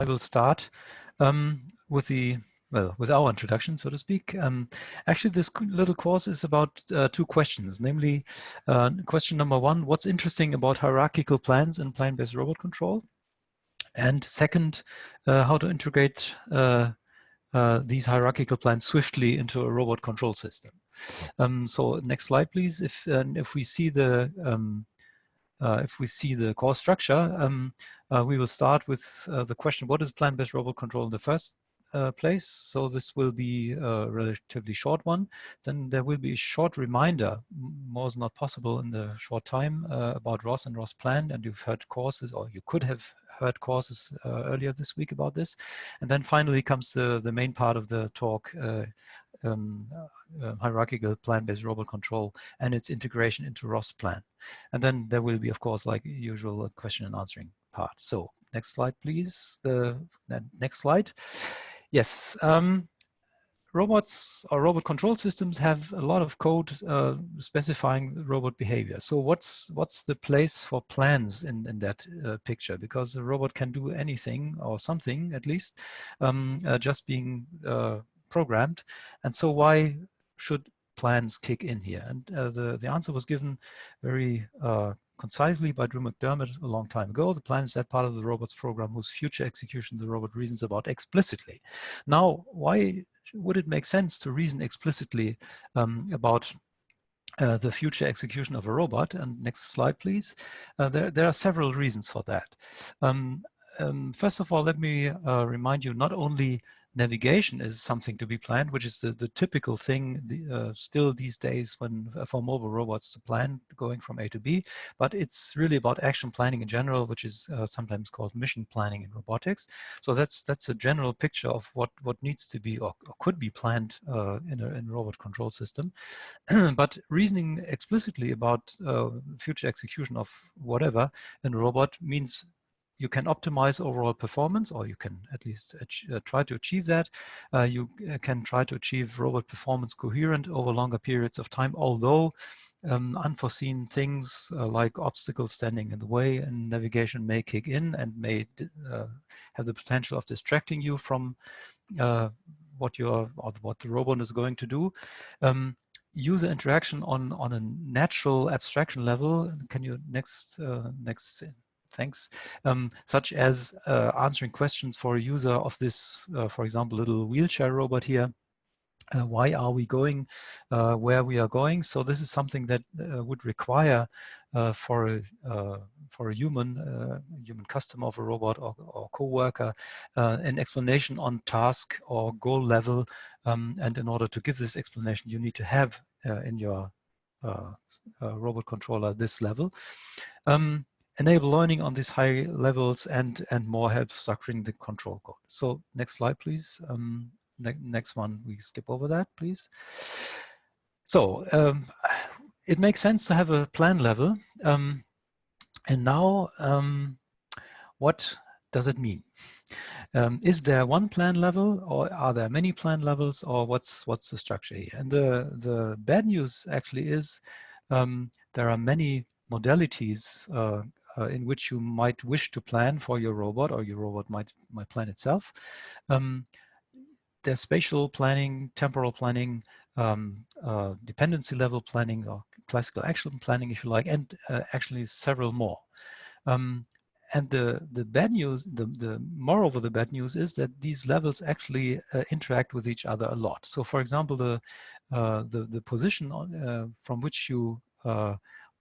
I will start with our introduction, so to speak. Actually, this little course is about two questions, namely question number one, what's interesting about hierarchical plans in plan-based robot control? And second, how to integrate these hierarchical plans swiftly into a robot control system. So next slide, please. If we see the core structure, we will start with the question, what is plan-based robot control in the first place? So this will be a relatively short one. Then there will be a short reminder, more is not possible in the short time, about ROS and ROSPlan, and you've heard courses, or you could have heard courses earlier this week about this. And then finally comes the main part of the talk, hierarchical plan-based robot control and its integration into ROSPlan. And then there will be, of course, like usual, a question and answering part. So next slide, please. The next slide. Yes, robots or robot control systems have a lot of code specifying robot behavior. So what's the place for plans in that picture? Because the robot can do anything or something, at least, just being programmed. And so why should plans kick in here? And the answer was given very concisely by Drew McDermott a long time ago. The plan is that part of the robot's program whose future execution the robot reasons about explicitly. Now, why would it make sense to reason explicitly about the future execution of a robot? And next slide, please. There are several reasons for that. First of all, let me remind you, not only navigation is something to be planned, which is the typical thing still these days when for mobile robots to plan going from A to B, but it's really about action planning in general, which is sometimes called mission planning in robotics. So that's a general picture of what needs to be or could be planned in a robot control system. But reasoning explicitly about future execution of whatever in a robot means you can optimize overall performance, or you can at least try to achieve that. You can try to achieve robot performance coherent over longer periods of time, although unforeseen things like obstacles standing in the way and navigation may kick in and may have the potential of distracting you from what the robot is going to do. User interaction on a natural abstraction level. Can you next? Thanks. Such as answering questions for a user of this, for example, little wheelchair robot here. Why are we going where we are going? So this is something that would require for a human customer of a robot or co-worker an explanation on task or goal level. And in order to give this explanation, you need to have in your robot controller this level. Enable learning on these high levels and more help structuring the control code. So next slide, please. Next one, we skip over that, please. So it makes sense to have a plan level. And now, what does it mean? Is there one plan level, or are there many plan levels, or what's the structure here? And the bad news actually is there are many modalities in which you might wish to plan for your robot, or your robot might plan itself. There's spatial planning, temporal planning, dependency level planning, or classical action planning, if you like, and actually several more. And the bad news, moreover, the bad news is that these levels actually interact with each other a lot. So, for example, the position from which you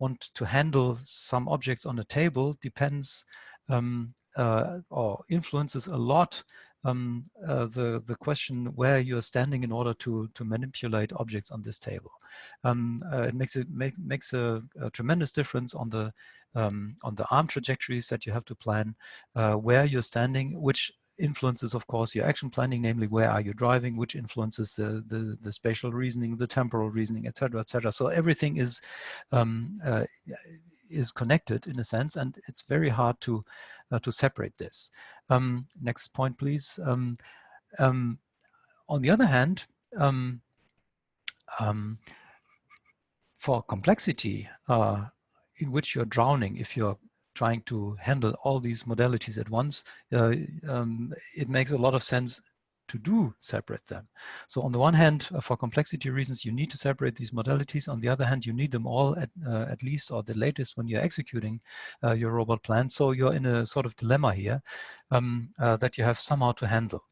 want to handle some objects on a table depends or influences a lot the question where you're standing in order to manipulate objects on this table. It makes a tremendous difference on the arm trajectories that you have to plan, where you're standing, which influences, of course, your action planning, namely where are you driving, which influences the spatial reasoning, the temporal reasoning, etc., etc. So everything is connected in a sense, and it's very hard to separate this. Next point, please. On the other hand, for complexity in which you're drowning, if you're trying to handle all these modalities at once, it makes a lot of sense to do separate them. So on the one hand, for complexity reasons, you need to separate these modalities. On the other hand, you need them all at least or the latest when you're executing your robot plan. So you're in a sort of dilemma here that you have somehow to handle.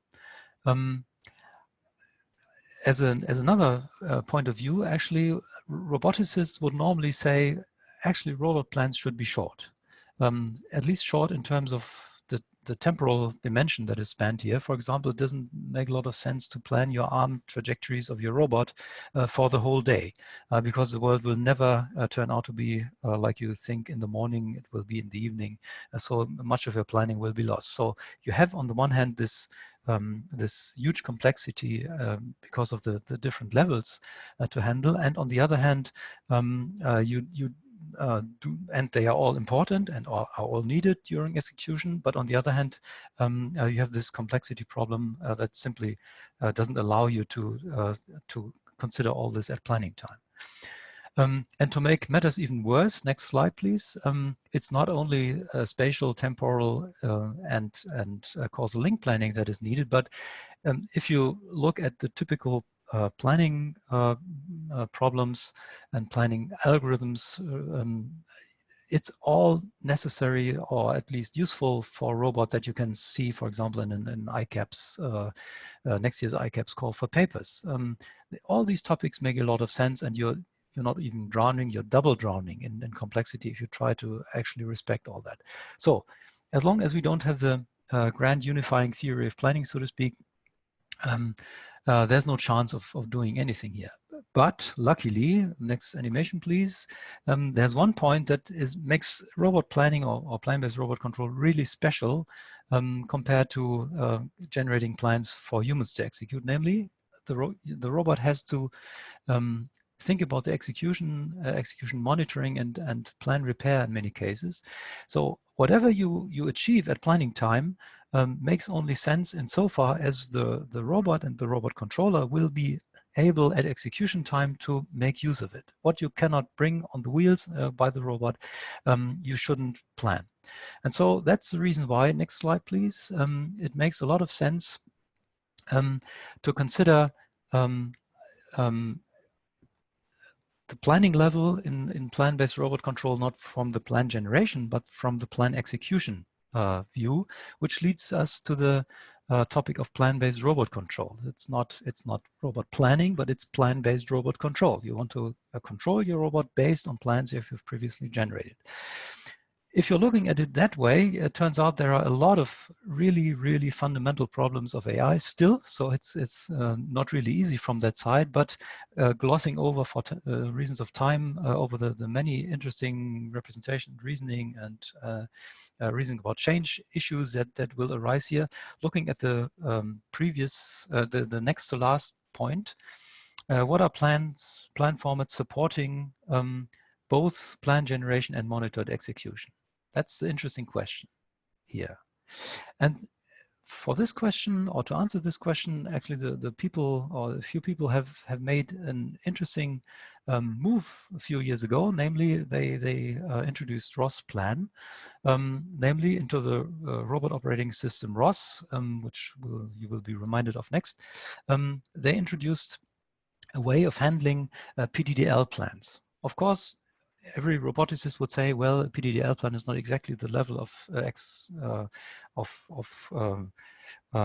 As another point of view, actually, roboticists would normally say, actually, robot plans should be short, at least short in terms of the temporal dimension that is spanned here. For example, it doesn't make a lot of sense to plan your arm trajectories of your robot for the whole day, because the world will never turn out to be like you think in the morning, it will be in the evening. So much of your planning will be lost. So you have, on the one hand, this huge complexity because of the different levels to handle, and on the other hand, and they are all important and are all needed during execution, but on the other hand, you have this complexity problem that simply doesn't allow you to consider all this at planning time. And to make matters even worse, next slide, please. It's not only spatial, temporal, and causal link planning that is needed, but if you look at the typical planning problems and planning algorithms, it's all necessary or at least useful for a robot that you can see, for example, in ICAPS, next year's ICAPS call for papers. All these topics make a lot of sense, and you're not even drowning, you're double drowning in complexity if you try to actually respect all that. So as long as we don't have the grand unifying theory of planning, so to speak, there's no chance of doing anything here. But luckily, next animation please, there's one point that makes robot planning or plan-based robot control really special compared to generating plans for humans to execute. Namely, the robot has to think about the execution monitoring and plan repair in many cases. So whatever you achieve at planning time makes only sense insofar as the robot and the robot controller will be able at execution time to make use of it. What you cannot bring on the wheels by the robot, you shouldn't plan. And so that's the reason why, next slide please, it makes a lot of sense to consider the planning level in plan-based robot control, not from the plan generation, but from the plan execution view, which leads us to the topic of plan-based robot control. It's not robot planning, but it's plan-based robot control. You want to control your robot based on plans you've previously generated. If you're looking at it that way, it turns out there are a lot of really, really fundamental problems of AI still. So it's not really easy from that side, but glossing over for reasons of time over the many interesting representation, reasoning, and reasoning about change issues that will arise here. Looking at the previous, the next to last point, what are plan formats supporting both plan generation and monitored execution? That's the interesting question here. And for this question, or to answer this question, actually the people, or a few people have made an interesting move a few years ago. Namely, they introduced ROSPlan, namely into the robot operating system ROS, which you will be reminded of next. They introduced a way of handling PDDL plans. Of course, every roboticist would say, well, a PDDL plan is not exactly the level of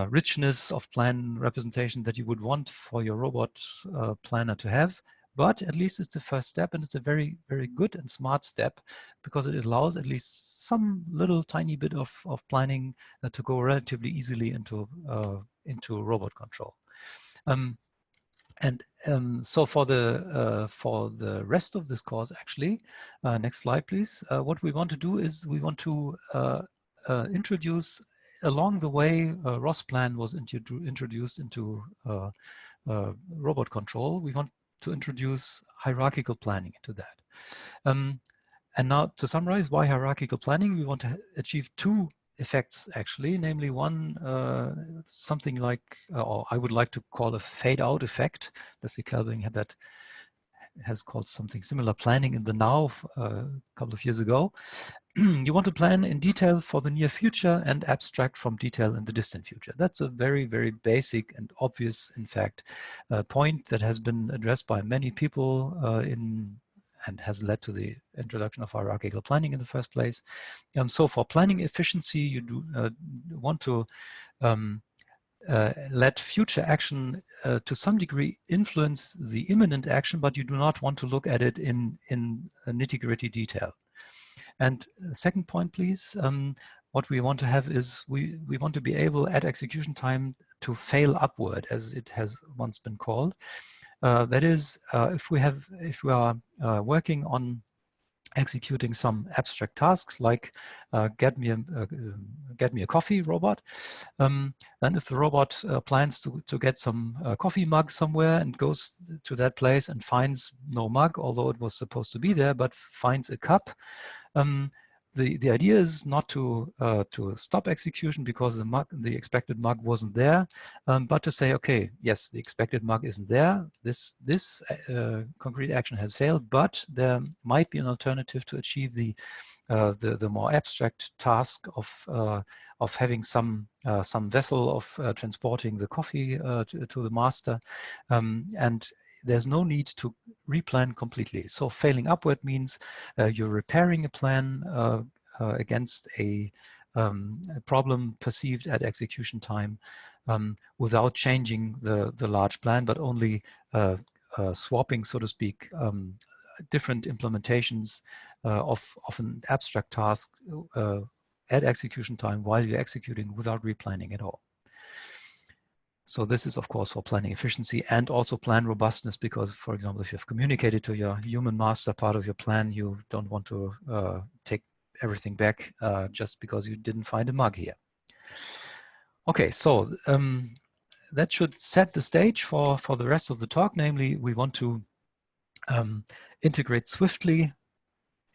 richness of plan representation that you would want for your robot planner to have. But at least it's the first step, and it's a very, very good and smart step, because it allows at least some little tiny bit of planning to go relatively easily into robot control. So for the rest of this course, actually, next slide, please. What we want to do is we want to introduce, along the way ROSPlan was introduced into robot control, we want to introduce hierarchical planning into that. And now, to summarize, why hierarchical planning? We want to achieve two effects, actually, namely one, something like, or I would like to call a fade-out effect. Leslie Kelving had that has called something similar, planning in the now, a couple of years ago. You want to plan in detail for the near future and abstract from detail in the distant future. That's a very, very basic and obvious, in fact, point that has been addressed by many people and has led to the introduction of hierarchical planning in the first place. So for planning efficiency, you do want to let future action to some degree influence the imminent action, but you do not want to look at it in nitty-gritty detail. And second point, please, what we want to have is we want to be able at execution time to fail upward, as it has once been called. That is, if we are working on executing some abstract tasks like get me a coffee robot, and if the robot plans to get some coffee mug somewhere and goes to that place and finds no mug, although it was supposed to be there, but finds a cup, the idea is not to stop execution because the expected mug wasn't there, but to say, okay, yes, the expected mug isn't there. This concrete action has failed, but there might be an alternative to achieve the more abstract task of having some vessel of transporting the coffee to the master, and there's no need to replan completely. So failing upward means you're repairing a plan against a problem perceived at execution time without changing the large plan, but only swapping, so to speak, different implementations of an abstract task at execution time while you're executing without replanning at all. So this is, of course, for planning efficiency and also plan robustness, because, for example, if you've communicated to your human master part of your plan, you don't want to take everything back just because you didn't find a mug here. Okay, so that should set the stage for the rest of the talk. Namely, we want to integrate swiftly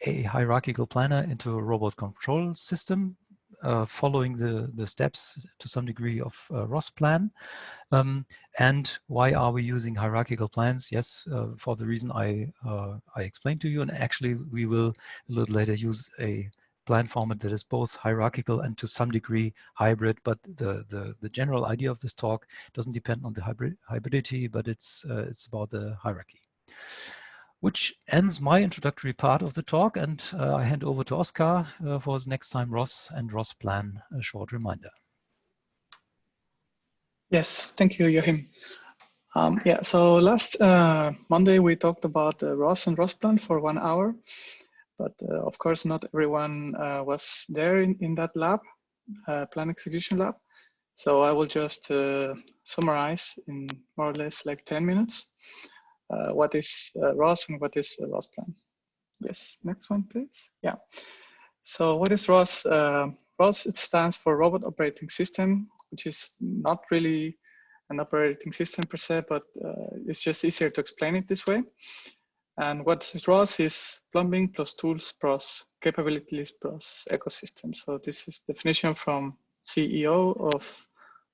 a hierarchical planner into a robot control system, following the steps to some degree of ROSPlan. And why are we using hierarchical plans? Yes, for the reason I explained to you, and actually we will a little later use a plan format that is both hierarchical and to some degree hybrid, but the general idea of this talk doesn't depend on the hybridity, but it's about the hierarchy. Which ends my introductory part of the talk, and I hand over to Oscar for his next time ROS and ROSPlan, a short reminder. Yes, thank you, Joachim. Yeah, so last Monday we talked about ROS and ROSPlan for 1 hour, but of course not everyone was there in that lab, plan execution lab. So I will just summarize in more or less like 10 minutes. What is ROS and what is ROSPlan? Yes, next one, please. Yeah. So what is ROS? ROS, it stands for Robot Operating System, which is not really an operating system per se, but it's just easier to explain it this way. And what ROS is plumbing plus tools plus capabilities plus ecosystem. So this is definition from CEO of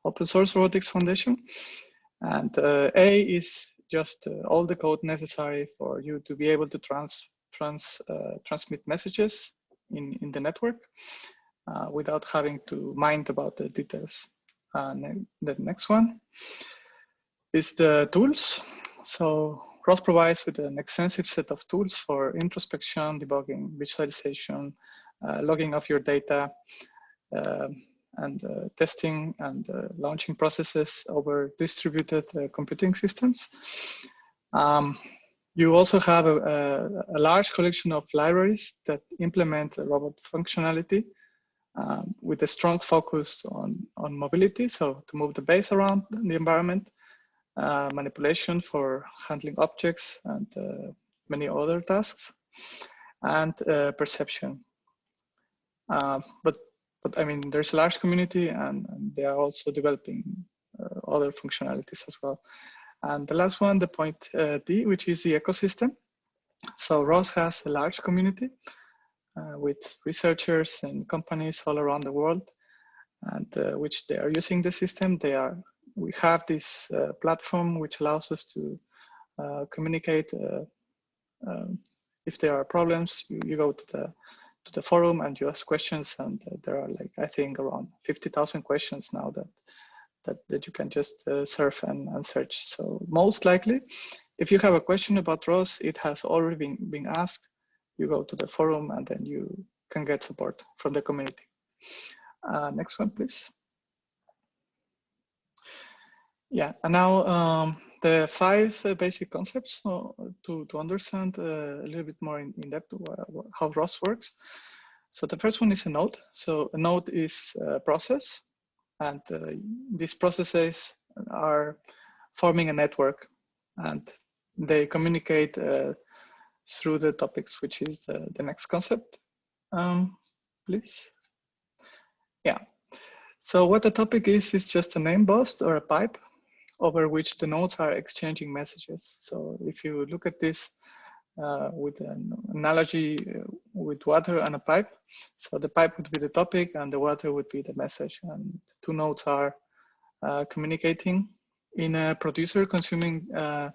Open Source Robotics Foundation. And A is just all the code necessary for you to be able to transmit messages in the network without having to mind about the details. And the next one is the tools. So ROS provides with an extensive set of tools for introspection, debugging, visualization, logging of your data, and testing and launching processes over distributed computing systems. You also have a large collection of libraries that implement robot functionality with a strong focus on mobility, so to move the base around the environment, manipulation for handling objects and many other tasks, and perception. But I mean, there's a large community and they are also developing other functionalities as well. And the last one, the point D, which is the ecosystem. So ROS has a large community with researchers and companies all around the world, and which they are using the system. We have this platform which allows us to communicate if there are problems, you go to the forum and you ask questions, and there are like, I think around 50,000 questions now that you can just surf and search. So most likely, if you have a question about ROS, it has already been asked. You go to the forum and then you can get support from the community. Next one, please. Yeah, and now the 5 basic concepts to understand a little bit more in depth how ROS works. So the first one is a node. So a node is a process, and these processes are forming a network, and they communicate through the topics, which is the next concept. Please. Yeah. So what the topic is just a name bus or a pipe over which the nodes are exchanging messages. So if you look at this with an analogy with water and a pipe, so the pipe would be the topic and the water would be the message, and 2 nodes are communicating in a producer consumer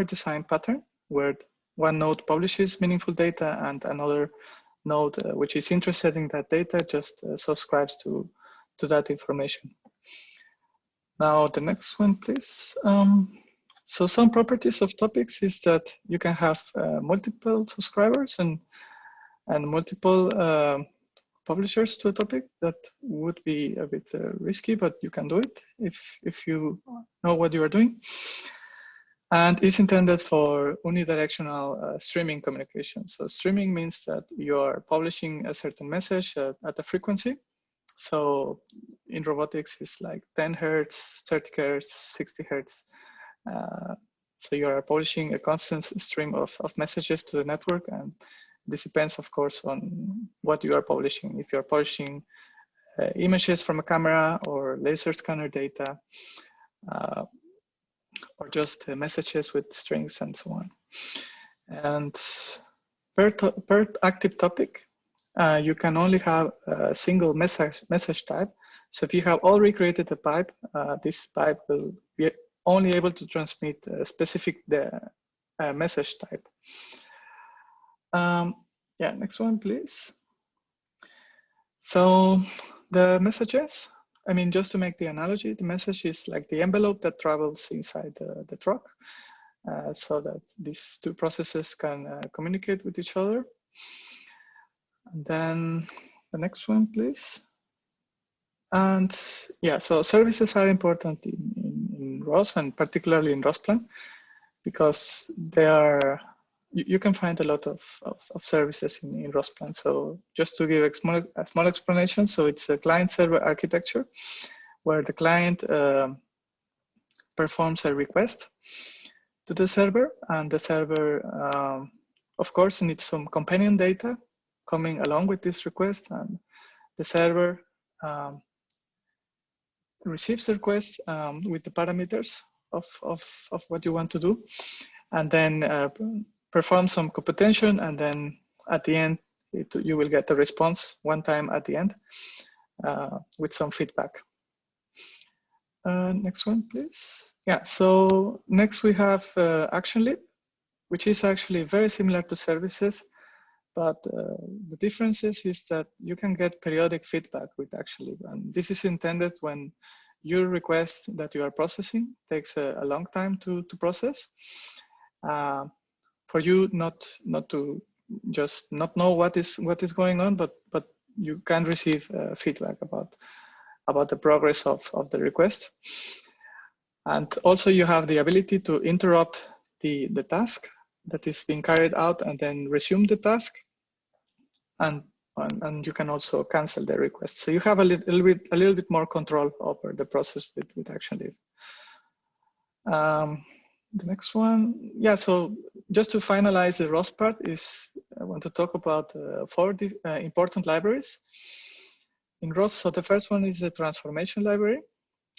design pattern, where one node publishes meaningful data and another node which is interested in that data just subscribes to that information. Now the next one, please. So some properties of topics is that you can have multiple subscribers and multiple publishers to a topic. That would be a bit risky, but you can do it if you know what you are doing. And it's intended for unidirectional streaming communication. So streaming means that you are publishing a certain message at a frequency. So in robotics, it's like 10 Hertz, 30 Hertz, 60 Hertz. So you are publishing a constant stream of messages to the network. And this depends, of course, on what you are publishing. If you're publishing images from a camera or laser scanner data, or just messages with strings and so on. And per active topic, you can only have a single message type. So if you have already created a pipe, this pipe will be only able to transmit a specific message type. Yeah, next one, please. So the messages, I mean, just to make the analogy, the message is like the envelope that travels inside the truck, so that these 2 processes can communicate with each other. And then the next one, please. And yeah, so services are important in ROS, and particularly in ROSPlan, because they are, you can find a lot of services in ROSPlan. So just to give a small explanation, so it's a client-server architecture where the client performs a request to the server, and the server, of course, needs some companion data coming along with this request, and the server receives the request with the parameters of what you want to do, and then perform some computation, and then at the end, you will get a response one time at the end with some feedback. Next one, please. Yeah, so next we have ActionLib, which is actually very similar to services, but the differences is that you can get periodic feedback with ActionLib, and this is intended when your request that you are processing takes a long time to process. For you not to just not know what is going on, but you can receive feedback about the progress of the request. And also you have the ability to interrupt the task that is being carried out and then resume the task. And you can also cancel the request. So you have a little bit more control over the process with ActionLib. The next one, yeah, so just to finalize the ROS part is, I want to talk about 4 important libraries in ROS. So the first one is the transformation library.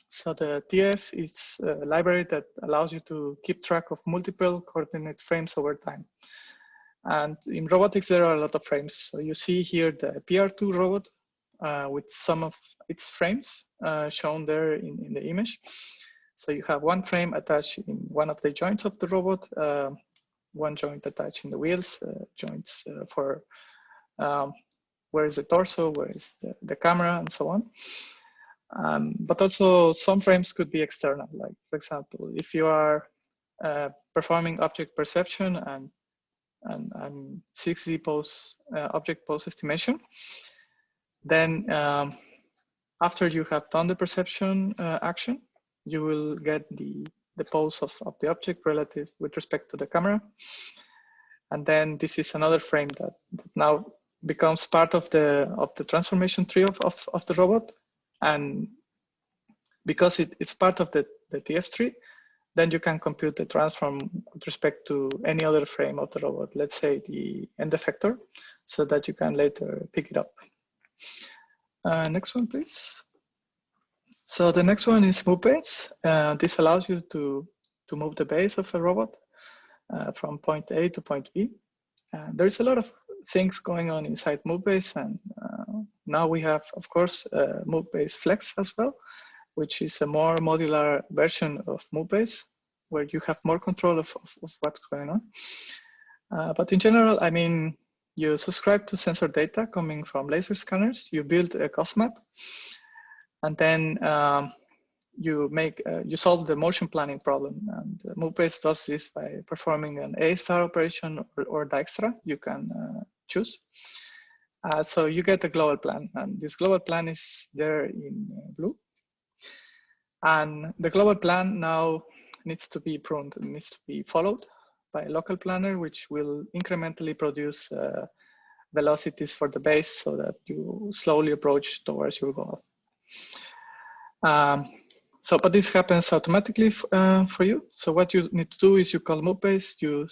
So the TF is a library that allows you to keep track of multiple coordinate frames over time. And in robotics, there are a lot of frames. So you see here the PR2 robot with some of its frames shown there in the image. So you have one frame attached in one of the joints of the robot. one joint attaching the wheels, joints for where is the torso, where is the camera, and so on. But also some frames could be external, like for example, if you are performing object perception and 6D pose, object pose estimation, then after you have done the perception action, you will get the pose of the object relative with respect to the camera. And then this is another frame that now becomes part of the transformation tree of the robot. And because it's part of the TF tree, then you can compute the transform with respect to any other frame of the robot, let's say the end effector, so that you can later pick it up. Next one, please. So the next one is move base. This allows you to move the base of a robot from point A to point B. There's a lot of things going on inside move base, and now we have, of course, move base flex as well, which is a more modular version of move base, where you have more control of what's going on. But in general, I mean, you subscribe to sensor data coming from laser scanners, you build a cost map, and then you solve the motion planning problem. And MoveBase does this by performing an A-star operation or Dijkstra. You can choose. So you get a global plan, and this global plan is there in blue. And the global plan now needs to be pruned, it needs to be followed by a local planner, which will incrementally produce velocities for the base so that you slowly approach towards your goal. But this happens automatically for you. So what you need to do is you call MoveBase, you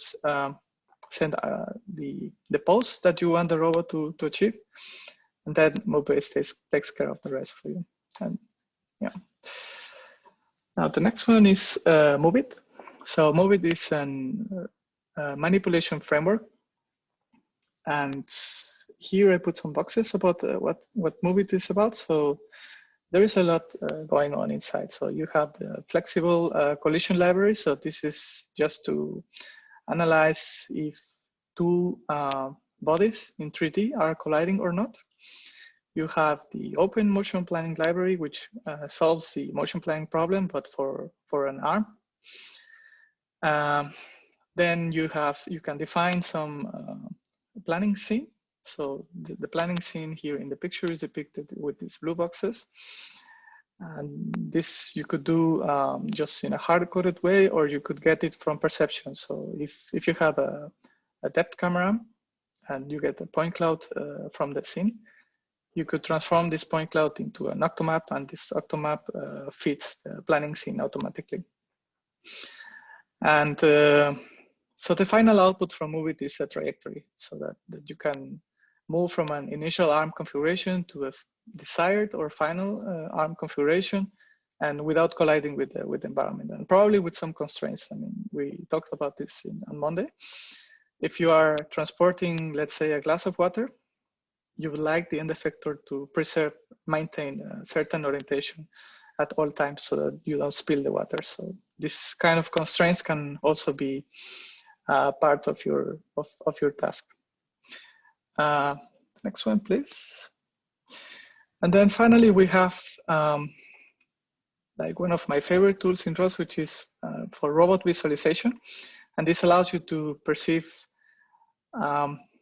send the pose that you want the robot to achieve, and then MoveBase takes care of the rest for you. And yeah. Now the next one is MoveIt. So MoveIt is a manipulation framework, and here I put some boxes about what MoveIt is about. So there is a lot going on inside. So you have the flexible collision library. So this is just to analyze if two bodies in 3D are colliding or not. You have the open motion planning library, which solves the motion planning problem, but for an arm. Then you can define some planning scene. So the planning scene here in the picture is depicted with these blue boxes. And this you could do just in a hard-coded way, or you could get it from perception. So if you have a depth camera and you get a point cloud from the scene, you could transform this point cloud into an octomap, and this octomap fits the planning scene automatically. And so the final output from MoveIt is a trajectory, so that you can move from an initial arm configuration to a desired or final arm configuration, and without colliding with the environment, and probably with some constraints. I mean, we talked about this on Monday. If you are transporting, let's say, a glass of water, you would like the end effector to maintain a certain orientation at all times so that you don't spill the water. So this kind of constraints can also be part of your task. Next one, please. And then finally, we have like one of my favorite tools in ROS, which is for robot visualization. And this allows you to perceive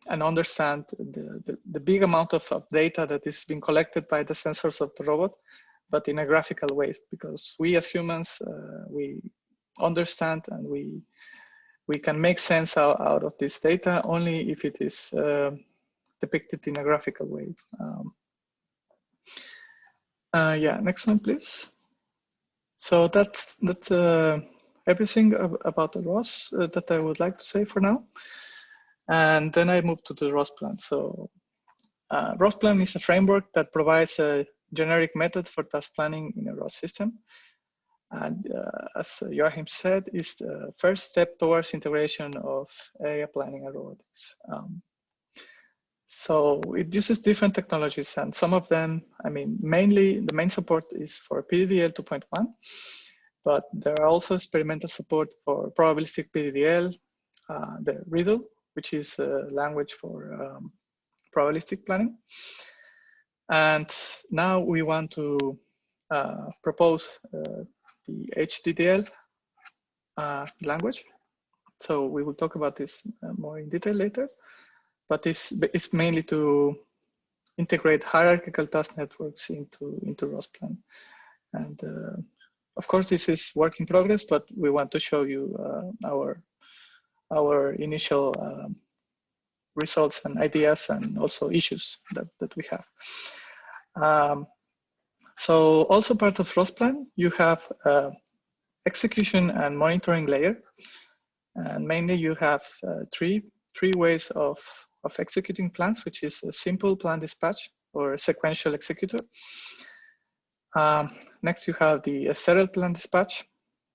and understand the big amount of data that is being collected by the sensors of the robot, but in a graphical way, because we as humans, we understand and we can make sense out of this data only if it is depicted in a graphical way. Yeah, next one, please. So that's everything about the ROS that I would like to say for now. And then I move to the ROSPlan. So ROSPlan is a framework that provides a generic method for task planning in a ROS system. And as Joachim said, is the first step towards integration of area planning and robotics. So it uses different technologies, and some of them, I mean, mainly the main support is for PDDL 2.1, but there are also experimental support for probabilistic PDDL, the Riddle, which is a language for probabilistic planning. And now we want to propose the HDDL language. So we will talk about this more in detail later, but it's mainly to integrate hierarchical task networks into ROSPlan. And of course, this is work in progress, but we want to show you our initial results and ideas and also issues that we have. So also part of ROSPlan, you have execution and monitoring layer. And mainly you have three ways of executing plans, which is a simple plan dispatch or a sequential executor. Next, you have the Esterel plan dispatch,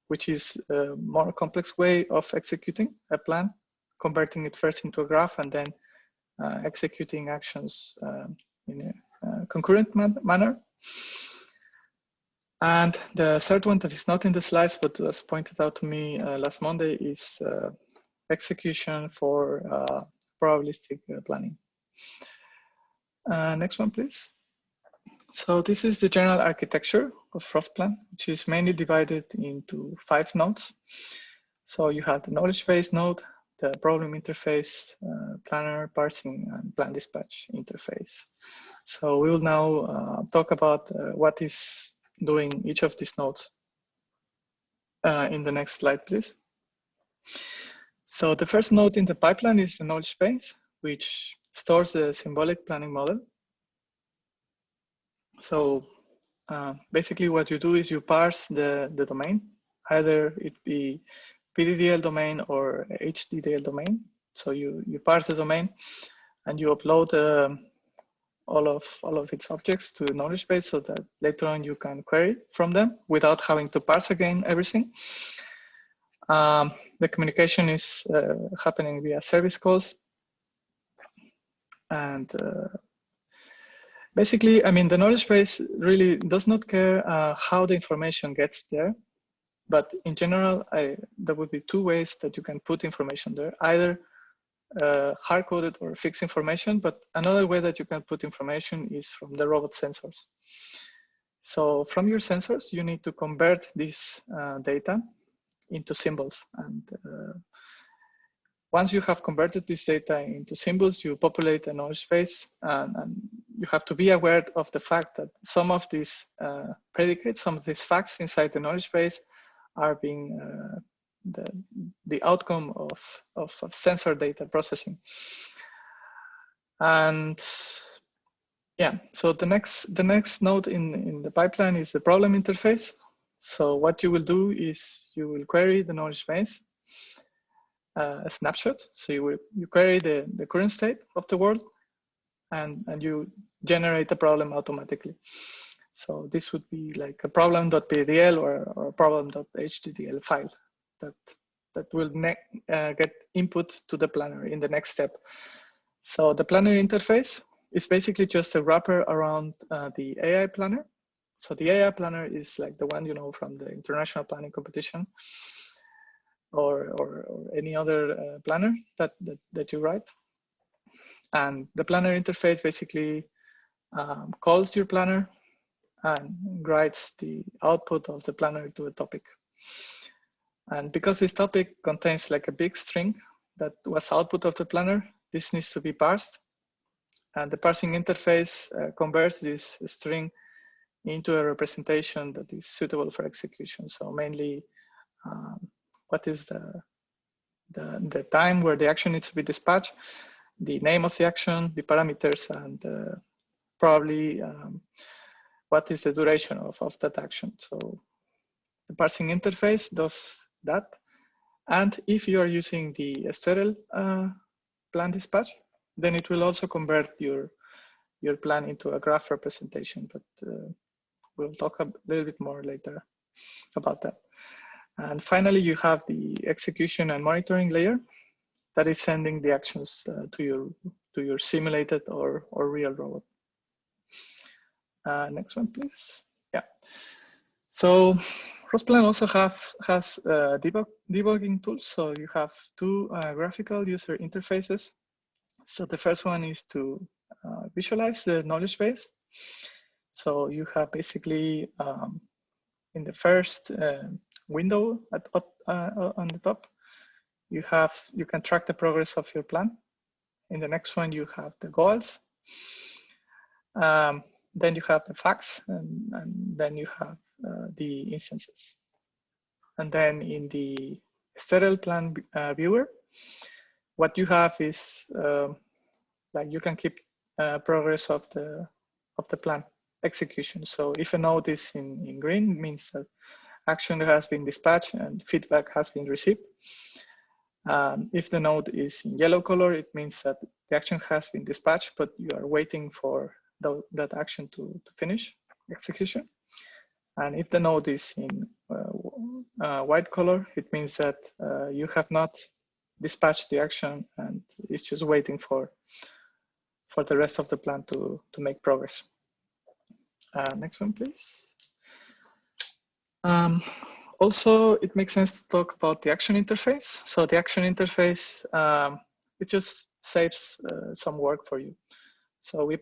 which is a more complex way of executing a plan, converting it first into a graph and then executing actions in a concurrent manner. And the third one that is not in the slides, but was pointed out to me last Monday is execution for probabilistic planning. Next one, please. So this is the general architecture of ROSPlan, which is mainly divided into 5 nodes. So you have the knowledge base node, the problem interface, planner, parsing, and plan dispatch interface. So we will now talk about what is doing each of these nodes. In the next slide, please. So the first node in the pipeline is the knowledge base, which stores the symbolic planning model. So basically what you do is you parse the domain, either it be PDDL domain or HDDL domain. So you parse the domain and you upload all of its objects to the knowledge base so that later on you can query from them without having to parse again everything. The communication is happening via service calls. And basically, I mean, the knowledge base really does not care how the information gets there. But in general, there would be 2 ways that you can put information there, either hard-coded or fixed information, but another way that you can put information is from the robot sensors. So from your sensors, you need to convert this data into symbols. And once you have converted this data into symbols, you populate a knowledge base, and you have to be aware of the fact that some of these predicates, some of these facts inside the knowledge base are being the outcome of sensor data processing. And yeah, so the next node in the pipeline is the problem interface. So what you will do is you will query the knowledge base, a snapshot. So you query the current state of the world, and you generate a problem automatically. So this would be like a problem.pdl or a problem.hdDL file that will get input to the planner in the next step. So the planner interface is basically just a wrapper around the AI planner. So the AI planner is like the one you know from the international planning competition or any other planner that you write. And the planner interface basically calls your planner and writes the output of the planner to a topic. And because this topic contains like a big string that was output of the planner, this needs to be parsed. And the parsing interface converts this string into a representation that is suitable for execution. So mainly, what is the time where the action needs to be dispatched, the name of the action, the parameters, and probably what is the duration of that action. So the parsing interface does that. And if you are using the Esterel plan dispatch, then it will also convert your plan into a graph representation, but we'll talk a little bit more later about that. And finally, you have the execution and monitoring layer that is sending the actions to your simulated or real robot. Next one, please. Yeah. So ROSPlan also has debugging tools. So you have two graphical user interfaces. So the first one is to visualize the knowledge base. So you have basically in the first window on the top, you can track the progress of your plan. In the next one, you have the goals. Then you have the facts, and then you have the instances. And then in the Esterel plan viewer, what you have is like you can keep progress of the plan execution. So if a node is in green, it means that action has been dispatched and feedback has been received. If the node is in yellow color, it means that the action has been dispatched, but you are waiting for that action to finish execution. And if the node is in white color, it means that you have not dispatched the action and it's just waiting for the rest of the plan to make progress. Next one, please. Also, it makes sense to talk about the action interface. So the action interface, it just saves some work for you. So we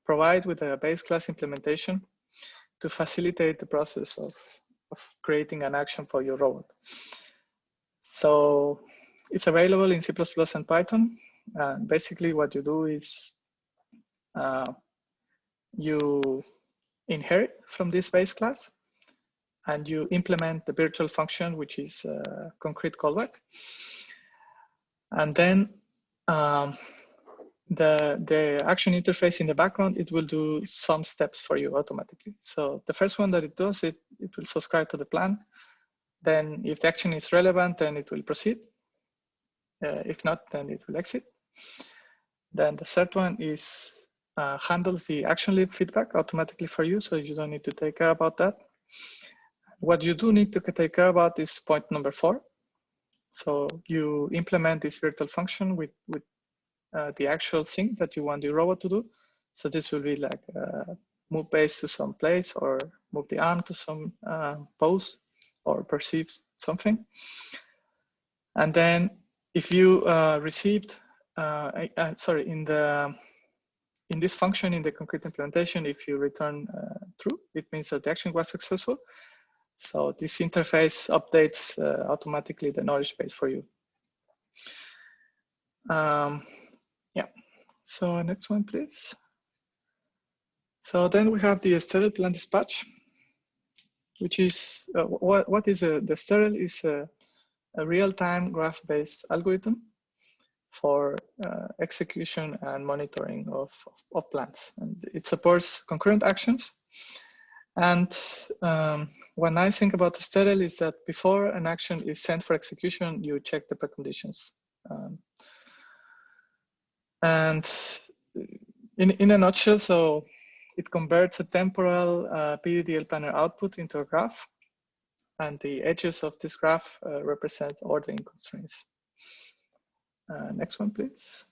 provide with a base class implementation to facilitate the process of creating an action for your robot. So it's available in C++ and Python. And basically what you do is you inherit from this base class and you implement the virtual function, which is a concrete callback. And then the action interface in the background, it will do some steps for you automatically. So the first one that it does, it will subscribe to the plan. Then if the action is relevant, then it will proceed. If not, then it will exit. Then the third one is handles the action lib feedback automatically for you, so you don't need to take care about that. What you do need to take care about is point number 4. So you implement this virtual function with the actual thing that you want the robot to do. So this will be like move base to some place, or move the arm to some pose, or perceive something. And then if you received, in this function, in the concrete implementation, if you return true, it means that the action was successful. So this interface updates automatically the knowledge base for you. Yeah, so next one, please. So then we have the Esterel plan dispatch, which is, what is the Esterel is a real-time graph-based algorithm for execution and monitoring of plans. And it supports concurrent actions. And when I think about Esterel is that before an action is sent for execution, you check the preconditions. And in a nutshell, so it converts a temporal PDDL planner output into a graph. And the edges of this graph represent ordering constraints. Next one, please.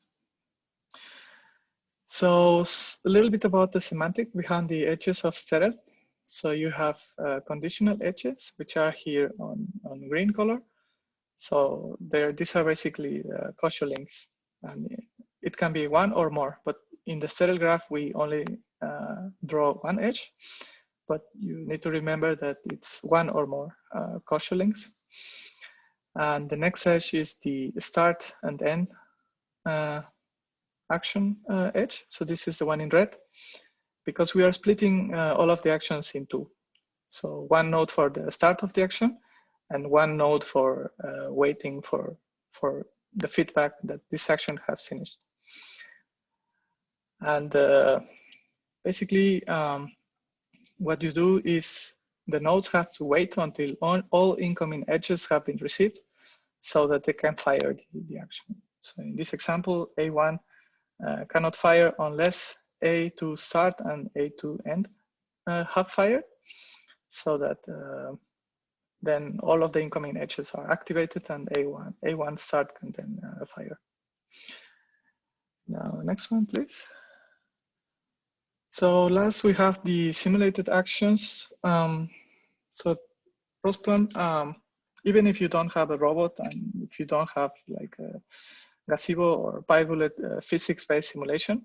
So a little bit about the semantic behind the edges of Esterel. So you have conditional edges, which are here on green color. So these are basically causal links, and it can be one or more. But in the Esterel graph, we only draw one edge. But you need to remember that it's one or more causal links. And the next edge is the start and end action edge. So this is the one in red, because we are splitting all of the actions in two. So one node for the start of the action and one node for waiting for the feedback that this action has finished. And basically what you do is the nodes have to wait until all incoming edges have been received so that they can fire the action. So in this example, A1 cannot fire unless A2 start and A2 end have fired, so that then all of the incoming edges are activated and A1 start can then fire. Now, next one, please. So last we have the simulated actions. So ROSPlan, even if you don't have a robot and if you don't have like a gazebo or bibullet physics-based simulation,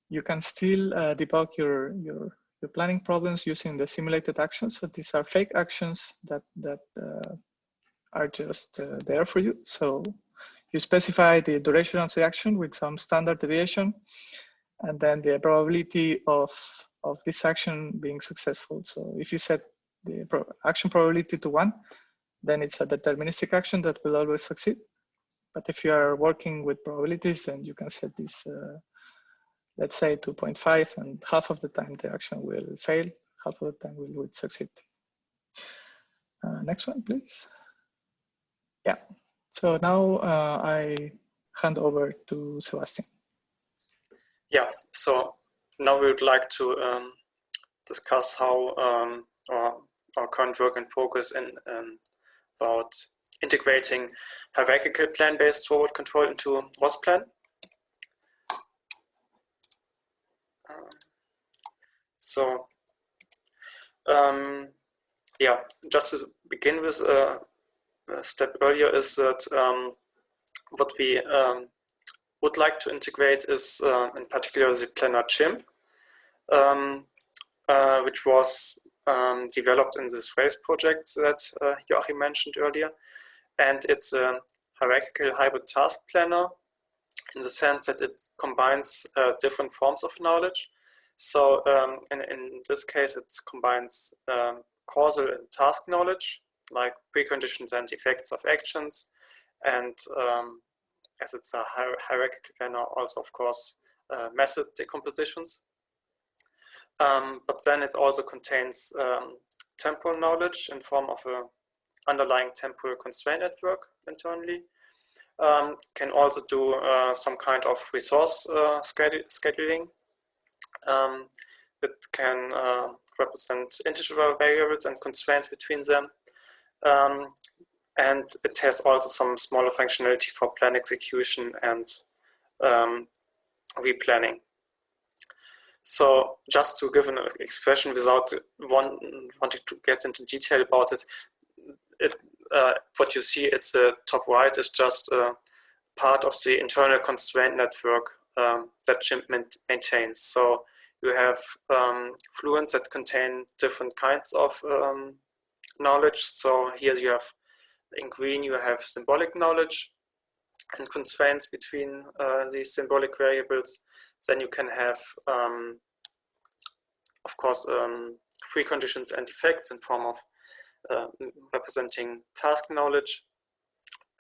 you can still debug your planning problems using the simulated actions. So these are fake actions that are just there for you. So you specify the duration of the action with some standard deviation, and then the probability of this action being successful. So if you set the action probability to 1, then it's a deterministic action that will always succeed. But if you are working with probabilities, then you can set this, let's say 2.5, and half of the time the action will fail, half of the time will succeed. Next one, please. Yeah, so now I hand over to Sebastian. Yeah, so now we would like to discuss how our current work in progress in about integrating hierarchical plan-based robot control into ROSPlan. Yeah, just to begin with, a step earlier is that what we would like to integrate is in particular the planner CHIMP, which was developed in this race project that Joachim mentioned earlier. And it's a hierarchical hybrid task planner in the sense that it combines different forms of knowledge. So in this case, it combines causal and task knowledge, like preconditions and effects of actions. And as it's a hierarchical planner, also, of course, method decompositions. But then it also contains temporal knowledge in form of a underlying temporal constraint network internally. Can also do some kind of resource scheduling. It can represent integer variables and constraints between them. And it has also some smaller functionality for plan execution and replanning. So just to give an expression without wanting to get into detail about it, what you see at the top right is just part of the internal constraint network that CHIMP maintains. So you have fluents that contain different kinds of knowledge. So here you have, in green, you have symbolic knowledge and constraints between these symbolic variables. Then you can have, of course, preconditions and effects in form of representing task knowledge.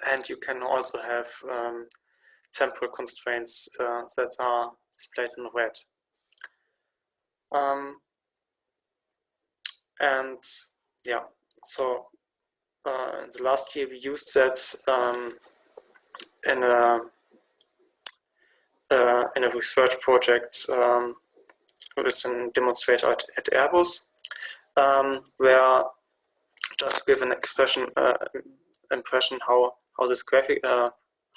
And you can also have temporal constraints that are displayed in red. And yeah, so in the last year we used that in a research project with a demonstrator at Airbus, where, just to give an impression how this graphic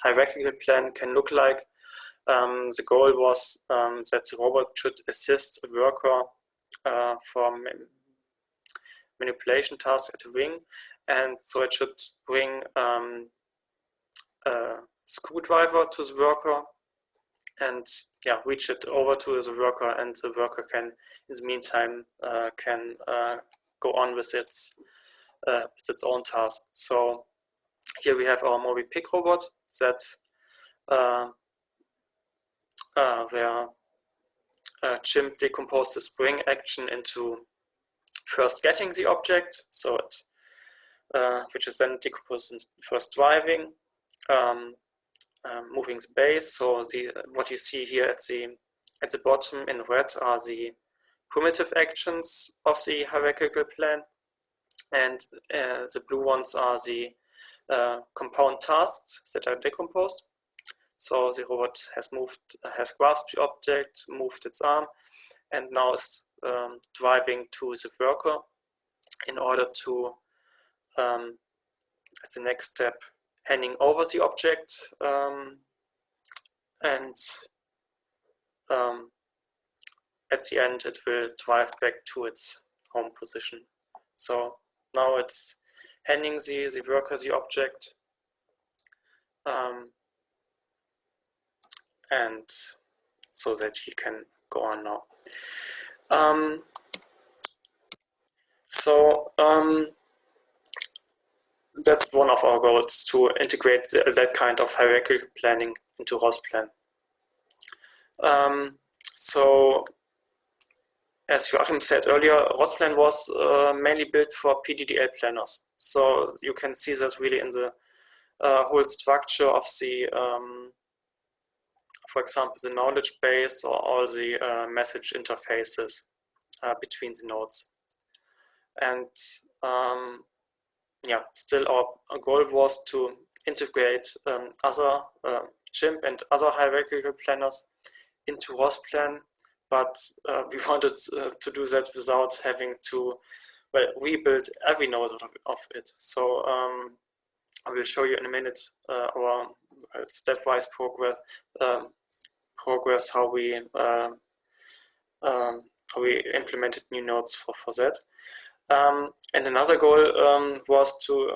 hierarchical plan can look like, the goal was that the robot should assist a worker for manipulation tasks at a wing, and so it should bring a screwdriver to the worker and reach it over to the worker, and the worker can, in the meantime, can go on with its own task. So here we have our Moby Pick robot that where CHIMP decomposed the spring action into first getting the object, so it which is then decomposed in first driving, moving the base. So what you see here at the bottom in red are the primitive actions of the hierarchical plan, and the blue ones are the compound tasks that are decomposed. So the robot has grasped the object, moved its arm, and now is driving to the worker in order to, at the next step, handing over the object, and at the end it will drive back to its home position. So now it's handing the worker the object, and so that he can go on now. That's one of our goals, to integrate that kind of hierarchical planning into ROSPlan. So, as Joachim said earlier, ROSPlan was mainly built for PDDL planners. So you can see that really in the whole structure of the, for example, the knowledge base or all the message interfaces between the nodes. And yeah, still our goal was to integrate other CHIMP and other hierarchical planners into ROSPlan, but we wanted to do that without having to, well, rebuild every node of it. So I will show you in a minute our stepwise progress how we implemented new nodes for that. And another goal was to,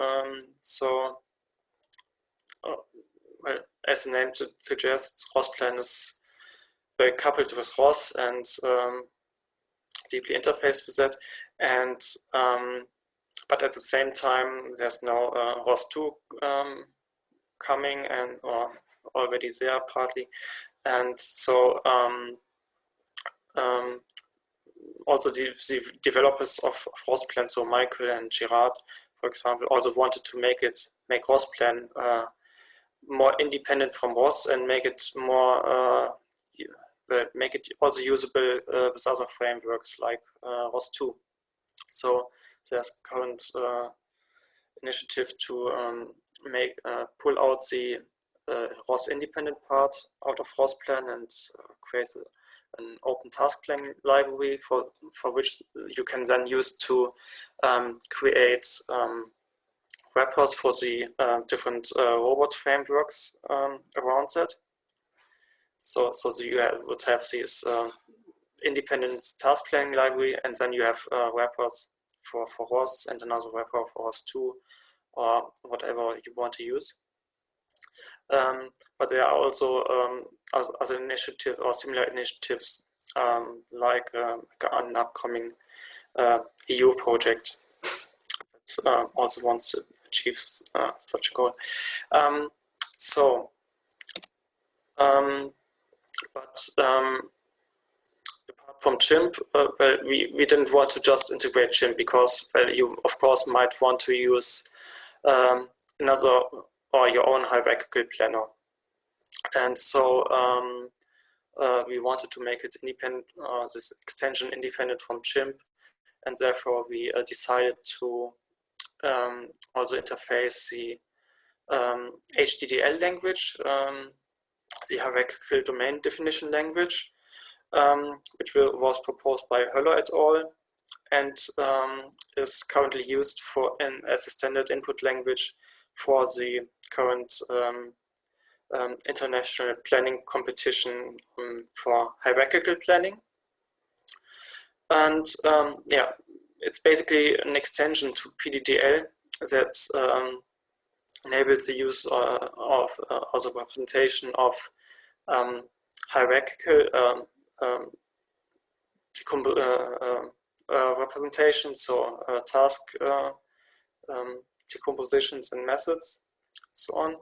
well, as the name suggests, ROSPlan is very coupled with ROS and deeply interfaced with that. And but at the same time, there's now ROS2 coming, and or already there partly. And so also the developers of ROSPlan, so Michael and Gerard, for example, also wanted to make ROSPlan more independent from ROS and make it more make it also usable with other frameworks like ROS2. So there's current initiative to pull out the ROS independent part out of ROSPlan and create an open task plan library for which you can then use to create wrappers for the different robot frameworks around that. So you would have this independent task planning library, and then you have wrappers for ROS and another wrapper for ROS2 or whatever you want to use. But there are also other initiatives or similar initiatives like an upcoming EU project that also wants to achieve such a goal. But apart from CHIMP, well, we didn't want to just integrate CHIMP because, well, you of course might want to use another or your own hierarchical planner. And so we wanted to make it independent, this extension independent from CHIMP, and therefore we decided to also interface the HDDL language, the hierarchical domain definition language, which was proposed by Höller et al. And is currently used as a standard input language for the current international planning competition for hierarchical planning. And yeah, it's basically an extension to PDDL that enables the use of also representation of hierarchical representation, so task decompositions and methods, so on.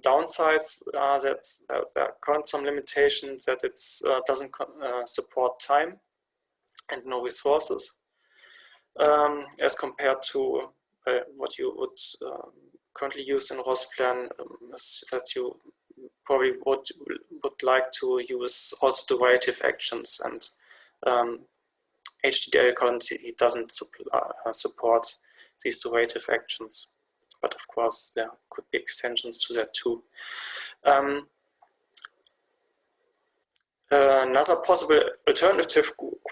Downsides are that there are currently some limitations, that it doesn't support time and no resources, as compared to what you would currently use in ROSPlan, that you probably would like to use also derivative actions, and HDDL currently doesn't support these derivative actions, but of course there could be extensions to that too. Another possible alternative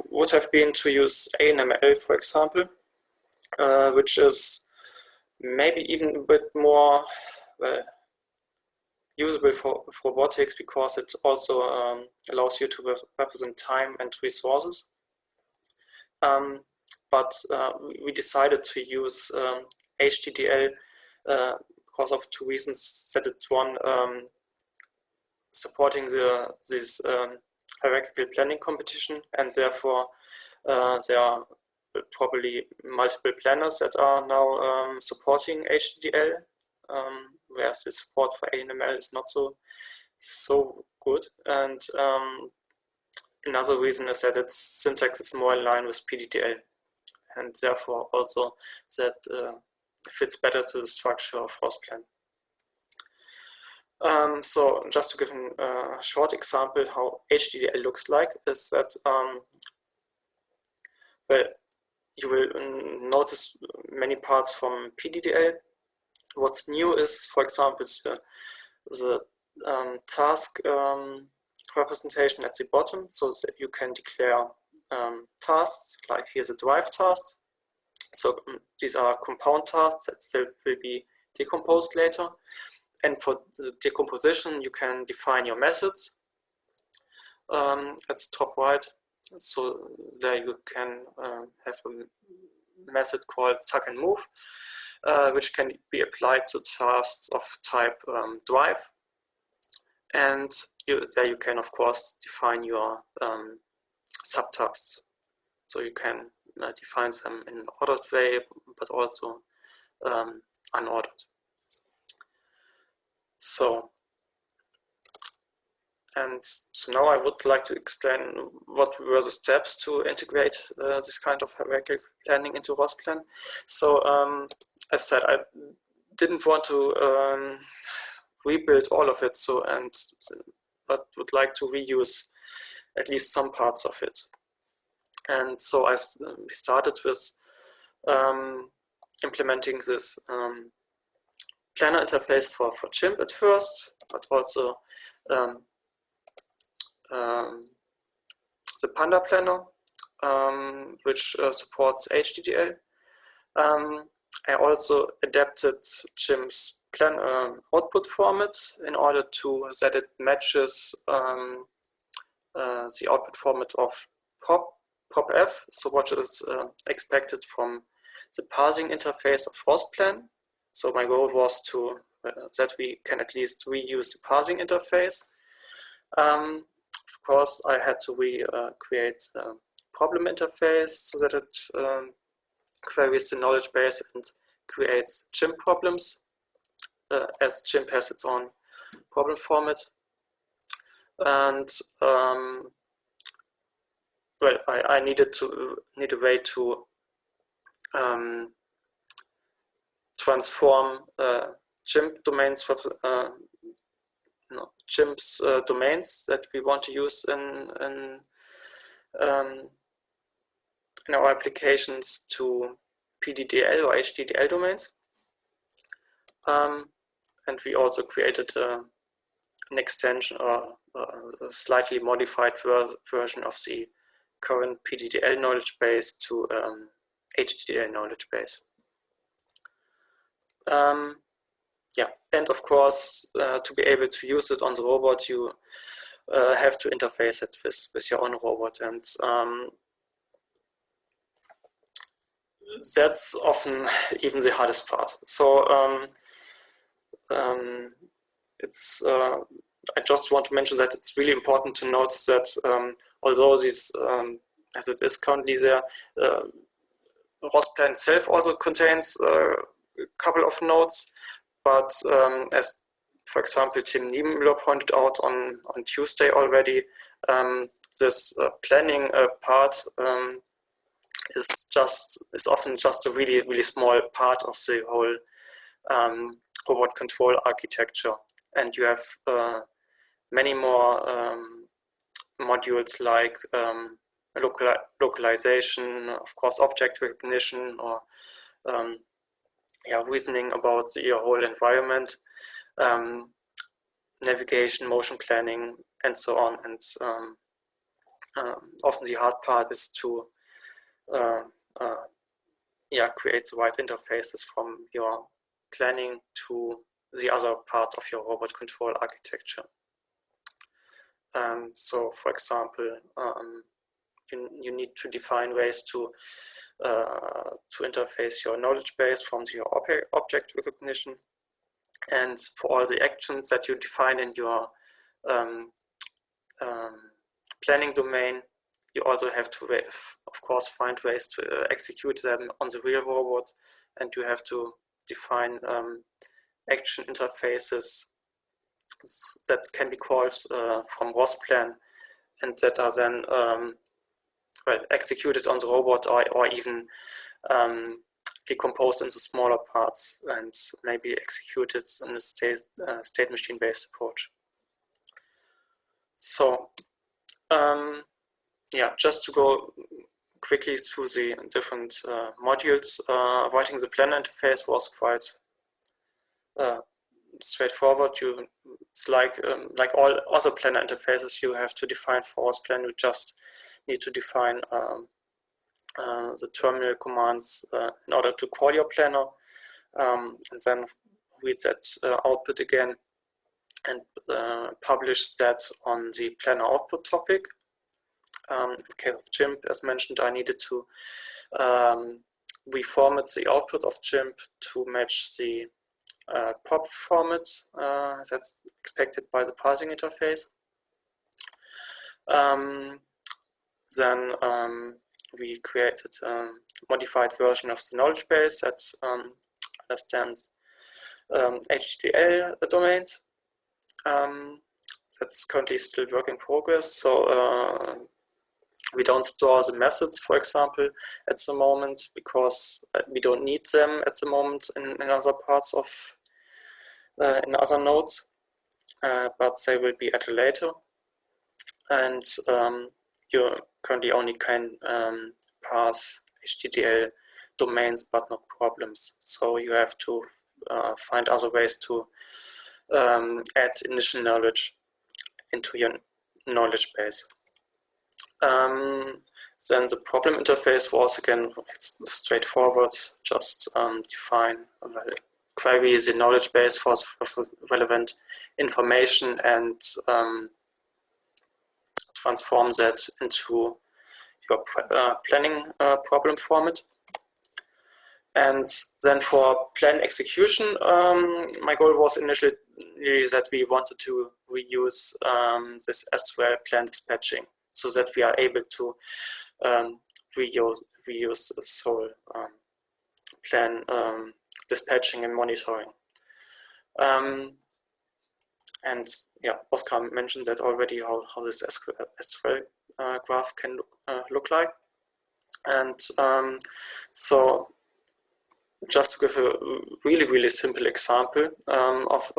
would have been to use ANML, for example, which is maybe even a bit more usable for robotics, because it also allows you to represent time and resources. but we decided to use HDDL because of two reasons. That it's one, supporting this hierarchical planning competition, and therefore there are probably multiple planners that are now supporting HDDL, whereas the support for ANML is not so good. And another reason is that its syntax is more in line with PDDL, and therefore also that fits better to the structure of ROSPlan. So just to give a short example how HDDL looks like is that, well, you will notice many parts from PDDL. What's new is, for example, the task representation at the bottom, so that you can declare tasks, like here's a drive task. So these are compound tasks that still will be decomposed later. And for the decomposition, you can define your methods at the top right. So there you can have a method called tag and move, which can be applied to tasks of type drive. And there you can, of course, define your subtasks. So you can define them in an ordered way, but also unordered. So now I would like to explain what were the steps to integrate this kind of hierarchical planning into ROSPlan. So as I said, I didn't want to rebuild all of it, but would like to reuse at least some parts of it. And so we started with implementing this planner interface for CHIMP at first, but also the Panda planner, which supports HDDL. I also adapted CHIMP's output format in order that it matches the output format of POP-F, so what is expected from the parsing interface of ROSPlan. So my goal was that we can at least reuse the parsing interface. Of course, I had to create a problem interface so that it queries the knowledge base and creates CHIMP problems, as CHIMP has its own problem format. And well, I need a way to transform CHIMP domains, CHIMP's domains that we want to use in our applications to PDDL or HDDL domains. And we also created an extension or a slightly modified version of the current PDDL knowledge base to HDDL knowledge base. Yeah, and of course, to be able to use it on the robot, you have to interface it with your own robot, and that's often even the hardest part. So I just want to mention that it's really important to notice that although this, as it is currently there, ROSPlan itself also contains a couple of nodes, but as, for example, Tim Niemüller pointed out on Tuesday already, this planning part is often just a really, really small part of the whole robot control architecture. And you have many more modules like localization, of course, object recognition, or reasoning about your whole environment, navigation, motion planning, and so on. And often the hard part is to create the right interfaces from your planning to the other part of your robot control architecture. So, for example, you need to define ways to interface your knowledge base from your object recognition. And for all the actions that you define in your planning domain, you also have to, of course, find ways to execute them on the real robot, and you have to define action interfaces that can be called from ROSPlan, and that are then well, executed on the robot, or even decomposed into smaller parts and maybe executed in a state machine-based approach. So yeah, just to go quickly through the different modules, writing the plan interface was quite straightforward. It's like all other planner interfaces you have to define for ROSPlan. You just need to define the terminal commands in order to call your planner, and then read that output again and publish that on the planner output topic. In the case of CHIMP, as mentioned, I needed to reformat the output of CHIMP to match the POP format that's expected by the parsing interface. Then we created a modified version of the knowledge base that understands HDDL domains. That's currently still work in progress. So we don't store the methods, for example, at the moment, because we don't need them at the moment in other parts of, in other nodes, but they will be added later. And you currently only can parse HDDL domains, but not problems. So you have to find other ways to add initial knowledge into your knowledge base. Then the problem interface was, again, it's straightforward. Just define, query the knowledge base for relevant information and transform that into your planning problem format. And then for plan execution, my goal was initially that we wanted to reuse this Esterel plan dispatching, so that we are able to reuse this whole plan dispatching and monitoring. And yeah, Oscar mentioned that already, how this Esterel graph can look like. And so just to give a really simple example of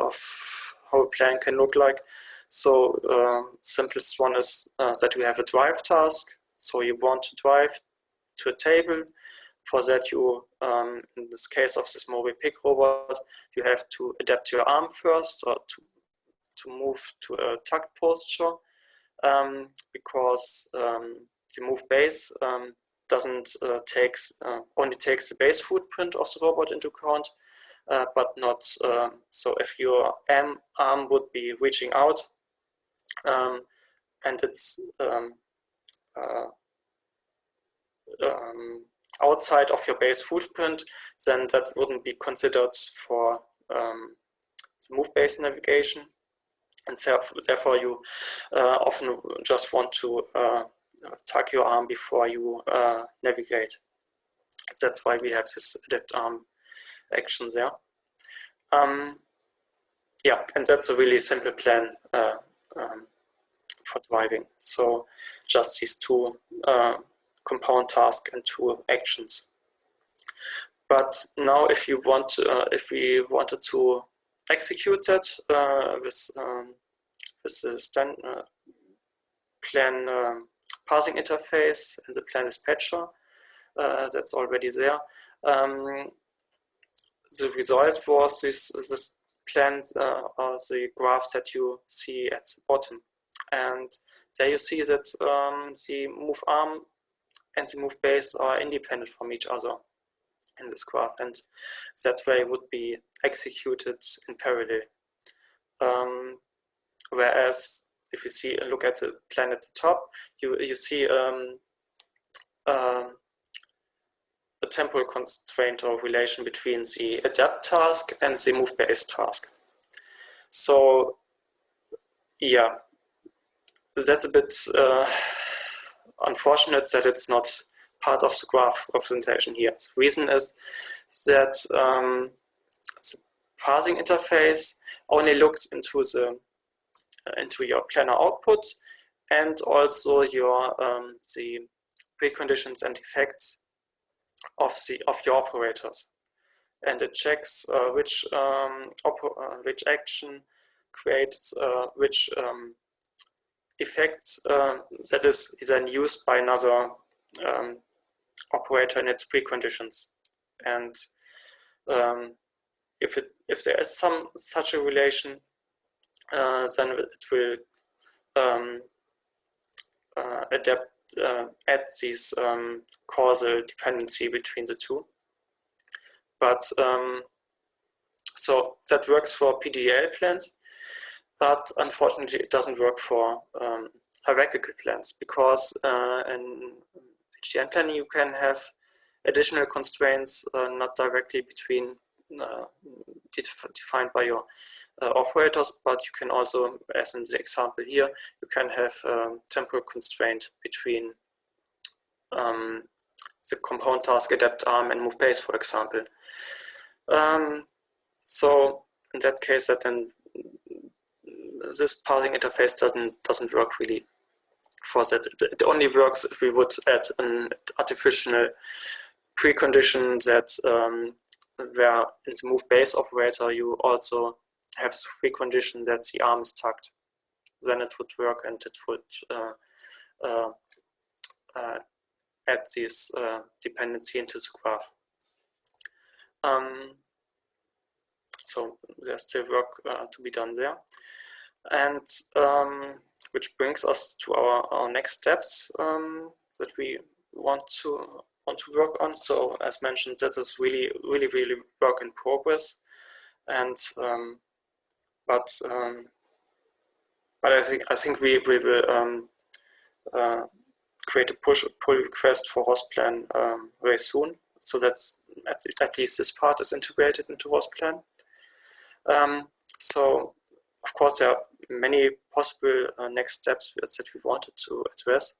how a plan can look like. So simplest one is that we have a drive task. So you want to drive to a table. For that, you, in this case of this mobile pick robot, you have to adapt your arm first, or to move to a tucked posture, because the move base doesn't only takes the base footprint of the robot into account, but not, so if your arm would be reaching out and it's outside of your base footprint, then that wouldn't be considered for the move base navigation. And therefore you often just want to tuck your arm before you navigate. That's why we have this adapt arm action there. Yeah, and that's a really simple plan for driving. So just these two compound tasks and two actions. But now, if you want, if we wanted to execute that with the plan parsing interface and the plan dispatcher, that's already there. The result was this plan, the graphs that you see at the bottom. And there you see that the move arm and the move base are independent from each other in this graph, and that way would be executed in parallel. Whereas if you look at the plan at the top, you see a temporal constraint or relation between the adapt task and the move base task. So yeah, that's a bit unfortunate that it's not part of the graph representation here. The reason is that the parsing interface only looks into your planner output and also your the preconditions and effects of your operators, and it checks which action creates which effect that is then used by another operator in its preconditions. And if there is such a relation, then it will add this causal dependency between the two. But so that works for PDL plans, but unfortunately it doesn't work for hierarchical plans, because in HDN planning you can have additional constraints not directly defined by your operators, but you can also, as in the example here, you can have temporal constraint between the component task adapt arm and move base, for example. So in that case, that then this parsing interface doesn't work really for that. It only works if we would add an artificial precondition that where in the move base operator you also have the precondition that the arm is tucked. Then it would work, and it would add this dependency into the graph. So there's still work to be done there, and which brings us to our next steps that we want to work on. So as mentioned, that is really work in progress, and but I think we will create a pull request for ROSPlan very soon, so that at least this part is integrated into ROSPlan. So of course there are many possible next steps that we wanted to address.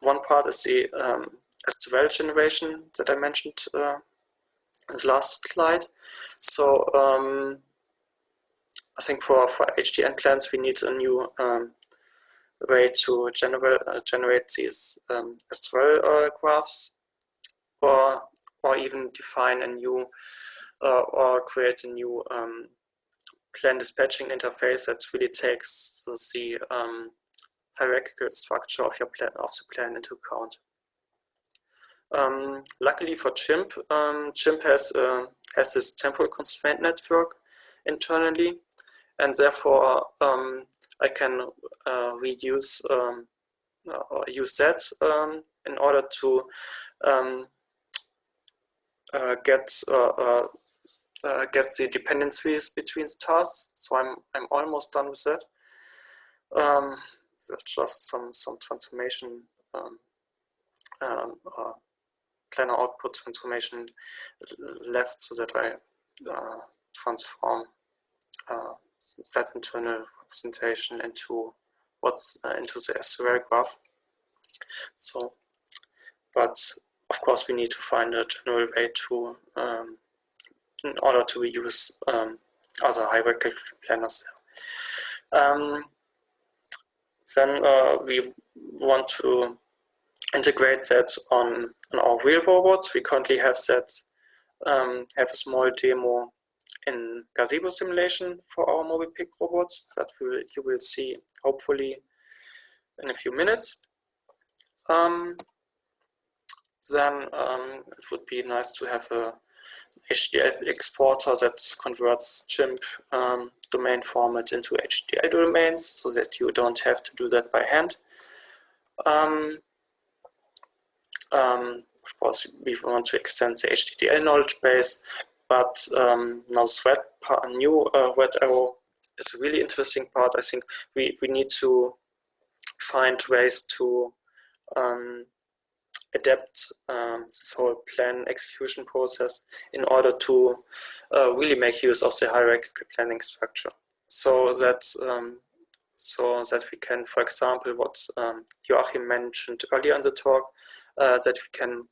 One part is the Esterel generation that I mentioned in the last slide. So I think for HDN plans we need a new way to generate these Esterel graphs, or even define a new or create a new plan dispatching interface that really takes the hierarchical structure of the plan into account. Luckily for CHIMP, CHIMP has this temporal constraint network internally, and therefore I can reduce or use that in order to get the dependencies between the tasks. So I'm almost done with that. There's just some transformation, planner output transformation left, so that I transform that internal representation into into the Esterel graph. So, but of course we need to find a general way to in order to use other hierarchical planners there. Then we want to integrate that on our real robots. We currently have that have a small demo in gazebo simulation for our mobile pick robots that you will see hopefully in a few minutes. Then it would be nice to have a HDDL exporter that converts CHIMP domain format into HDDL domains, so that you don't have to do that by hand. Of course, we want to extend the HDDL knowledge base, but now this new red arrow is a really interesting part. I think we need to find ways to adapt this whole plan execution process in order to really make use of the hierarchical planning structure, so that we can, for example, what Joachim mentioned earlier in the talk, that we can,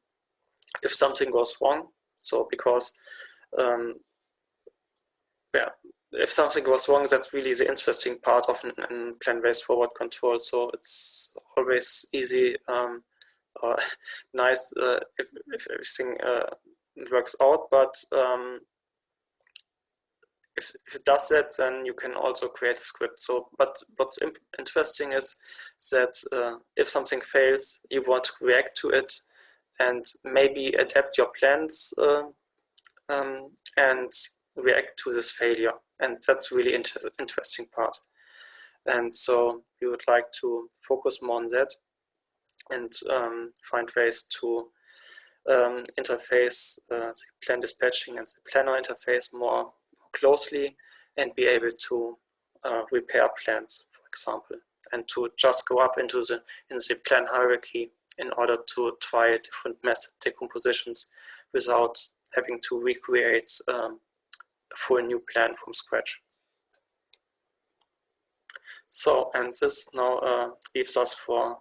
if something goes wrong, so because yeah, if something goes wrong, that's really the interesting part of an plan-based forward control. So it's always easy or nice if everything works out, but if it does that, then you can also create a script. So, but what's interesting is that if something fails, you want to react to it and maybe adapt your plans and react to this failure. And that's really interesting part. And so we would like to focus more on that and find ways to interface the plan dispatching and the planner interface more closely and be able to repair plans, for example, and to just go up into the plan hierarchy in order to try different method decompositions without having to recreate a full new plan from scratch. So, and this now leaves us for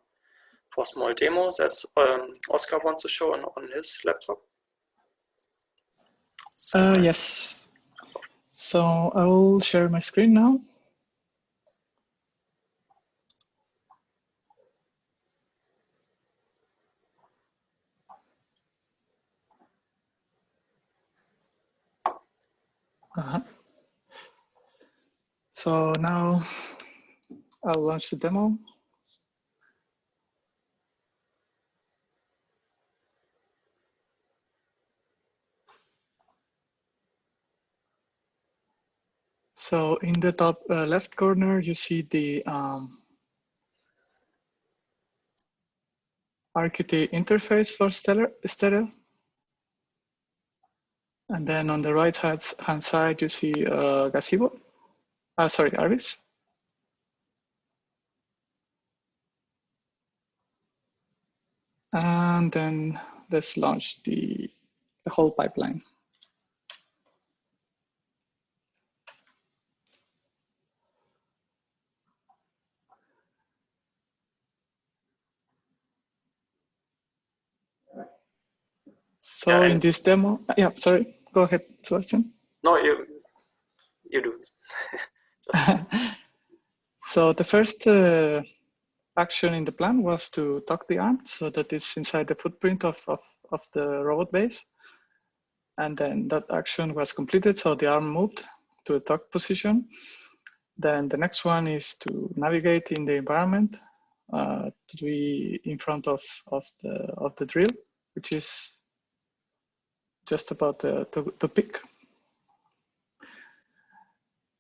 a small demo that Oscar wants to show on his laptop. So, yes. So I will share my screen now. So now I'll launch the demo. So in the top left corner, you see the RQT interface for Esterel. And then on the right hand side, you see Gazebo. Sorry, Arbis. And then let's launch the whole pipeline. So in this demo, yeah, sorry, go ahead, Sebastian. No, you do. So the first action in the plan was to tuck the arm so that it's inside the footprint of the robot base. And then that action was completed, so the arm moved to the tuck position. Then the next one is to navigate in the environment to be in front of the drill, which is just about to pick.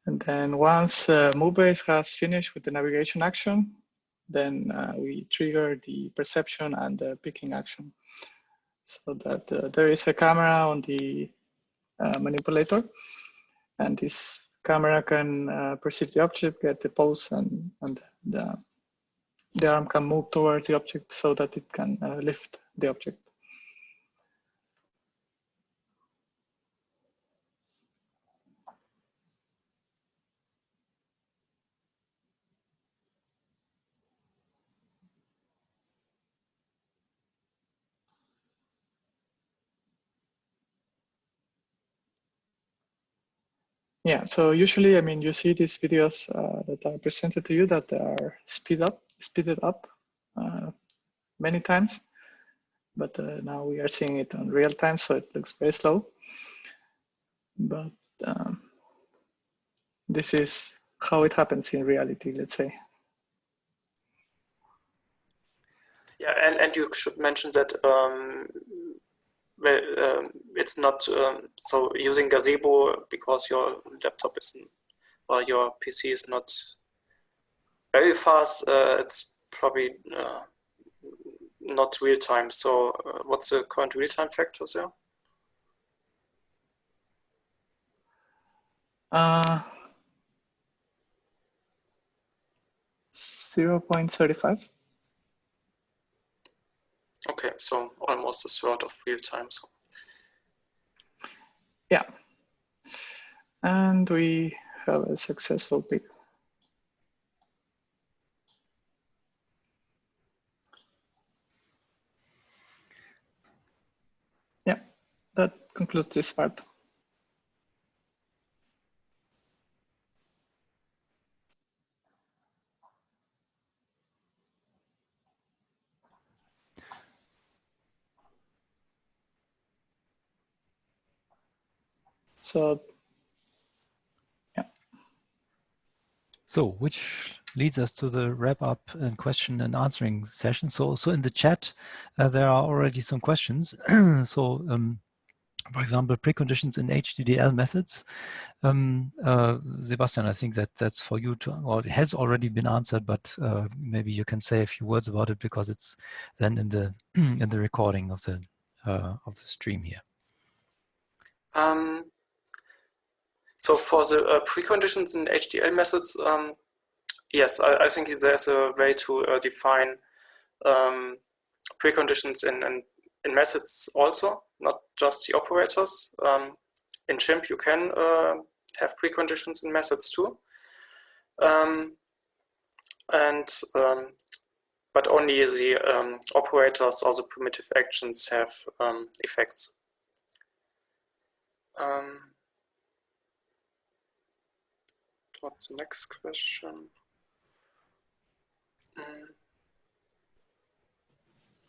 And then once MoveBase has finished with the navigation action, then we trigger the perception and the picking action, so that there is a camera on the manipulator, and this camera can perceive the object, get the pose, and the arm can move towards the object so that it can lift the object. Yeah, so usually, I mean, you see these videos that are presented to you that are speeded up many times, but now we are seeing it on real time, so it looks very slow. But this is how it happens in reality, let's say. Yeah, and you should mention that it's not so using Gazebo because your laptop isn't, or your PC is not very fast. It's probably not real time. So what's the current real time factors there? 0.35. Okay. so almost a third of real time. So. Yeah, and we have a successful pick. Yeah, that concludes this part. So, yeah. So, which leads us to the wrap up and question and answering session. So in the chat, there are already some questions. So, for example, preconditions in HDDL methods. Sebastian, I think that's for you to, or it has already been answered, but maybe you can say a few words about it because it's then in the in the recording of the stream here. So for the preconditions in HDL methods, yes, I think there's a way to define preconditions in methods also, not just the operators. In CHIMP, you can have preconditions in methods too. But only the operators or the primitive actions have effects. What's the next question?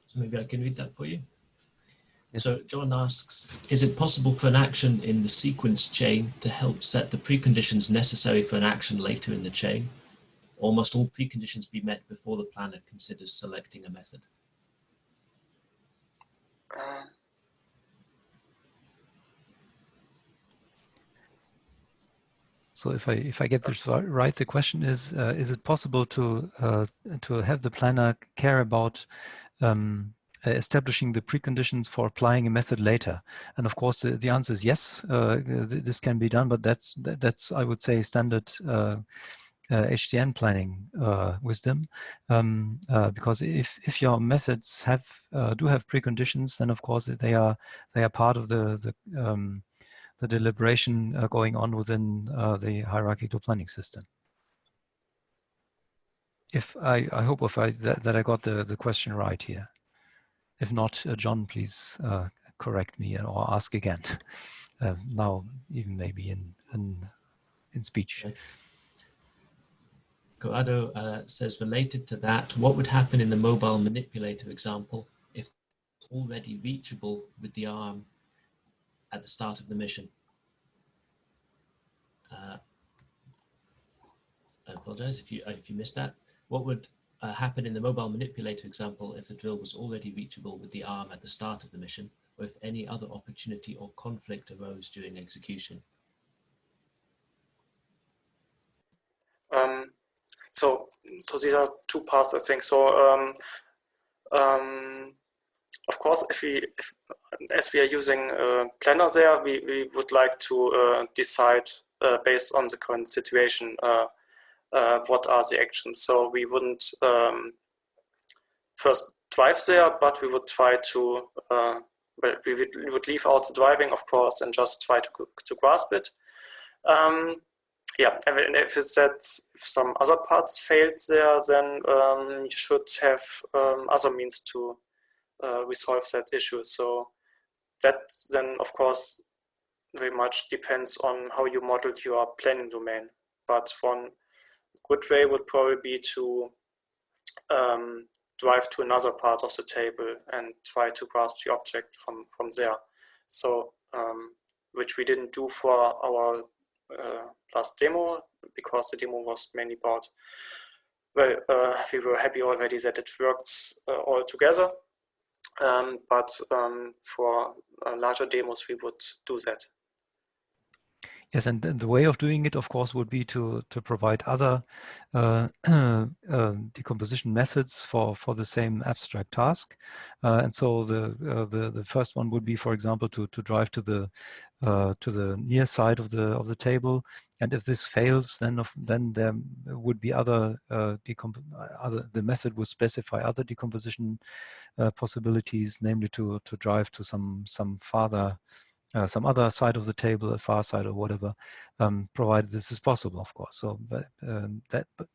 So maybe I can read that for you. Yes. So John asks, is it possible for an action in the sequence chain to help set the preconditions necessary for an action later in the chain? Or must all preconditions be met before the planner considers selecting a method? So if I get this right, the question is it possible to have the planner care about establishing the preconditions for applying a method later? And of course, the answer is yes. This can be done, but that's I would say standard HDN planning wisdom, because if your methods do have preconditions, then of course they are part of the deliberation going on within the hierarchical planning system. If I hope that I got the question right here. If not, John, please correct me or ask again. Now, even maybe in speech. Okay. Corrado says, related to that, what would happen in the mobile manipulator example if it's already reachable with the arm at the start of the mission? I apologize if you missed that. What would happen in the mobile manipulator example if the drill was already reachable with the arm at the start of the mission, or if any other opportunity or conflict arose during execution? So these are two parts, I think. So of course, as we are using planner there, we would like to decide based on the current situation what are the actions. So we wouldn't first drive there, but we would try to well, we would leave out the driving, of course, and just try to grasp it. Yeah, I mean, if it's that if some other parts failed there, then you should have other means to resolve that issue. So that then, of course, very much depends on how you modeled your planning domain. But one good way would probably be to drive to another part of the table and try to grasp the object from there. So which we didn't do for our last demo, because the demo was mainly about, well, we were happy already that it works all together. But for larger demos, we would do that. Yes, and the way of doing it, of course, would be to provide other decomposition methods for the same abstract task. And so the first one would be, for example, to drive to the near side of the table. And if this fails, then there would be other the method would specify other decomposition possibilities, namely to drive to some farther. Some other side of the table, a far side or whatever, provided this is possible, of course. So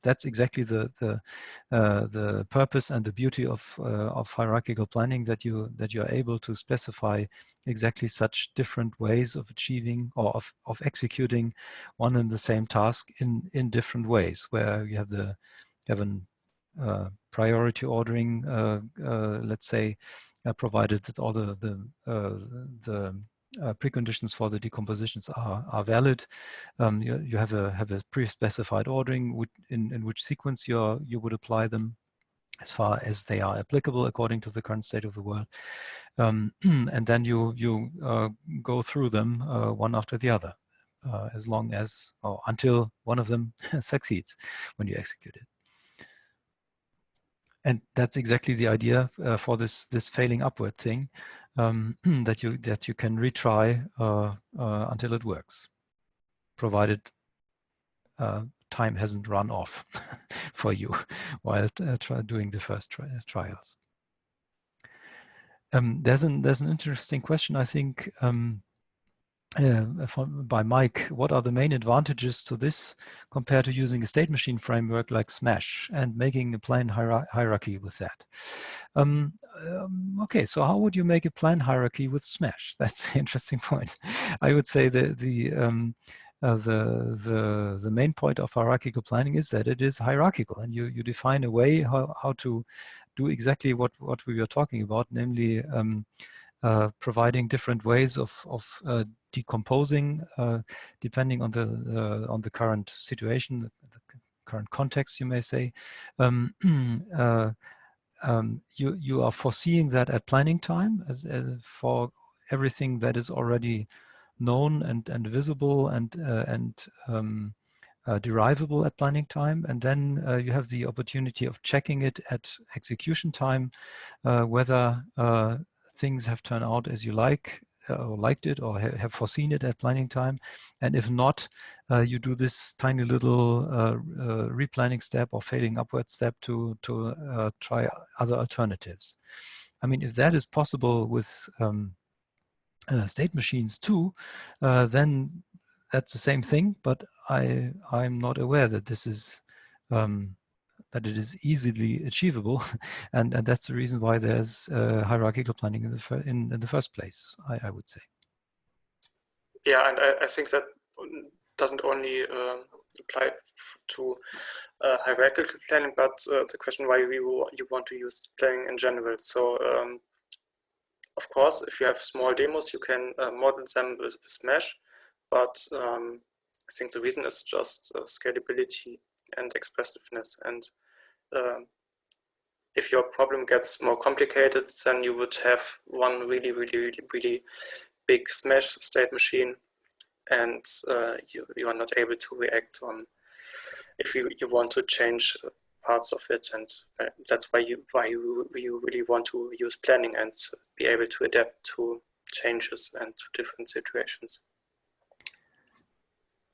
that's exactly the purpose and the beauty of hierarchical planning, that you are able to specify exactly such different ways of achieving or of executing one and the same task in different ways, where you have an priority ordering, let's say, provided that all the preconditions for the decompositions are valid. You have a pre-specified ordering in which sequence you would apply them, as far as they are applicable according to the current state of the world, and then you go through them one after the other, as long as or until one of them succeeds when you execute it. And that's exactly the idea for this failing upward thing, that you can retry until it works, provided time hasn't run off for you while doing the first trials. There's an interesting question, I think, by Mike. What are the main advantages to this compared to using a state machine framework like Smash and making a plan hierarchy with that? Okay, so how would you make a plan hierarchy with Smash? That's an interesting point. I would say the main point of hierarchical planning is that it is hierarchical, and you define a way how to do exactly what we were talking about, namely providing different ways of decomposing depending on the current situation, the current context, you may say. You are foreseeing that at planning time as for everything that is already known and visible and derivable at planning time, and then you have the opportunity of checking it at execution time, whether things have turned out as you like or liked it, or have foreseen it at planning time. And if not, you do this tiny little replanning step or failing upward step to try other alternatives. I mean, if that is possible with state machines too, then that's the same thing, but I'm not aware that this is that it is easily achievable, and that's the reason why there's hierarchical planning in the first place, I would say. Yeah, and I think that doesn't only apply to hierarchical planning, but the question why you want to use planning in general. So of course, if you have small demos, you can model them with Smash, but I think the reason is just scalability and expressiveness. And if your problem gets more complicated, then you would have one really big Smash state machine, and you are not able to react on if you want to change parts of it. And that's why you really want to use planning and be able to adapt to changes and to different situations.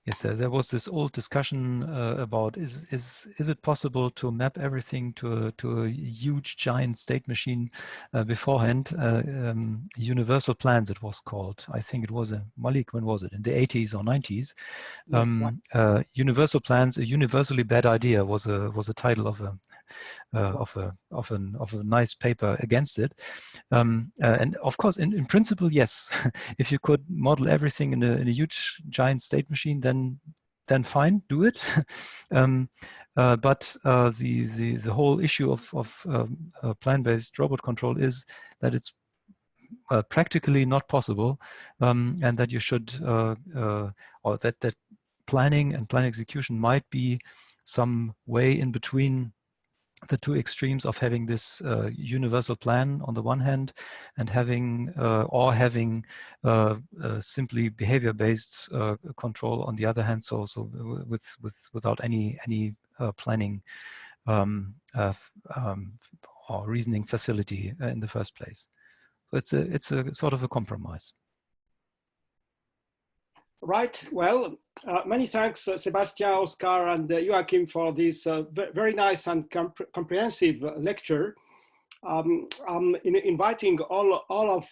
Yes, there was this old discussion about is it possible to map everything to a huge giant state machine beforehand? Universal plans, it was called. I think it was Malik. When was it? In the 80s or 90s? Universal plans, a universally bad idea, was a title of a nice paper against it. And of course, in principle, yes. If you could model everything in a huge giant state machine, then fine, do it. But the whole issue of plan-based robot control is that it's practically not possible, and that you should, or that planning and plan execution might be some way in between the two extremes of having this universal plan on the one hand, and having simply behavior-based control on the other hand. So without any planning or reasoning facility in the first place. So it's a sort of a compromise. Right. Well, many thanks, Sebastian, Oscar, and Joachim for this very nice and comprehensive lecture. I'm inviting all of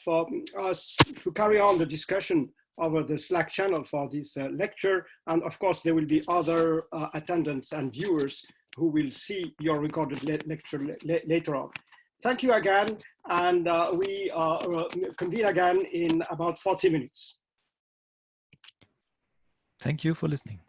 us to carry on the discussion over the Slack channel for this lecture. And of course, there will be other attendants and viewers who will see your recorded lecture later on. Thank you again. And we convene again in about 40 minutes. Thank you for listening.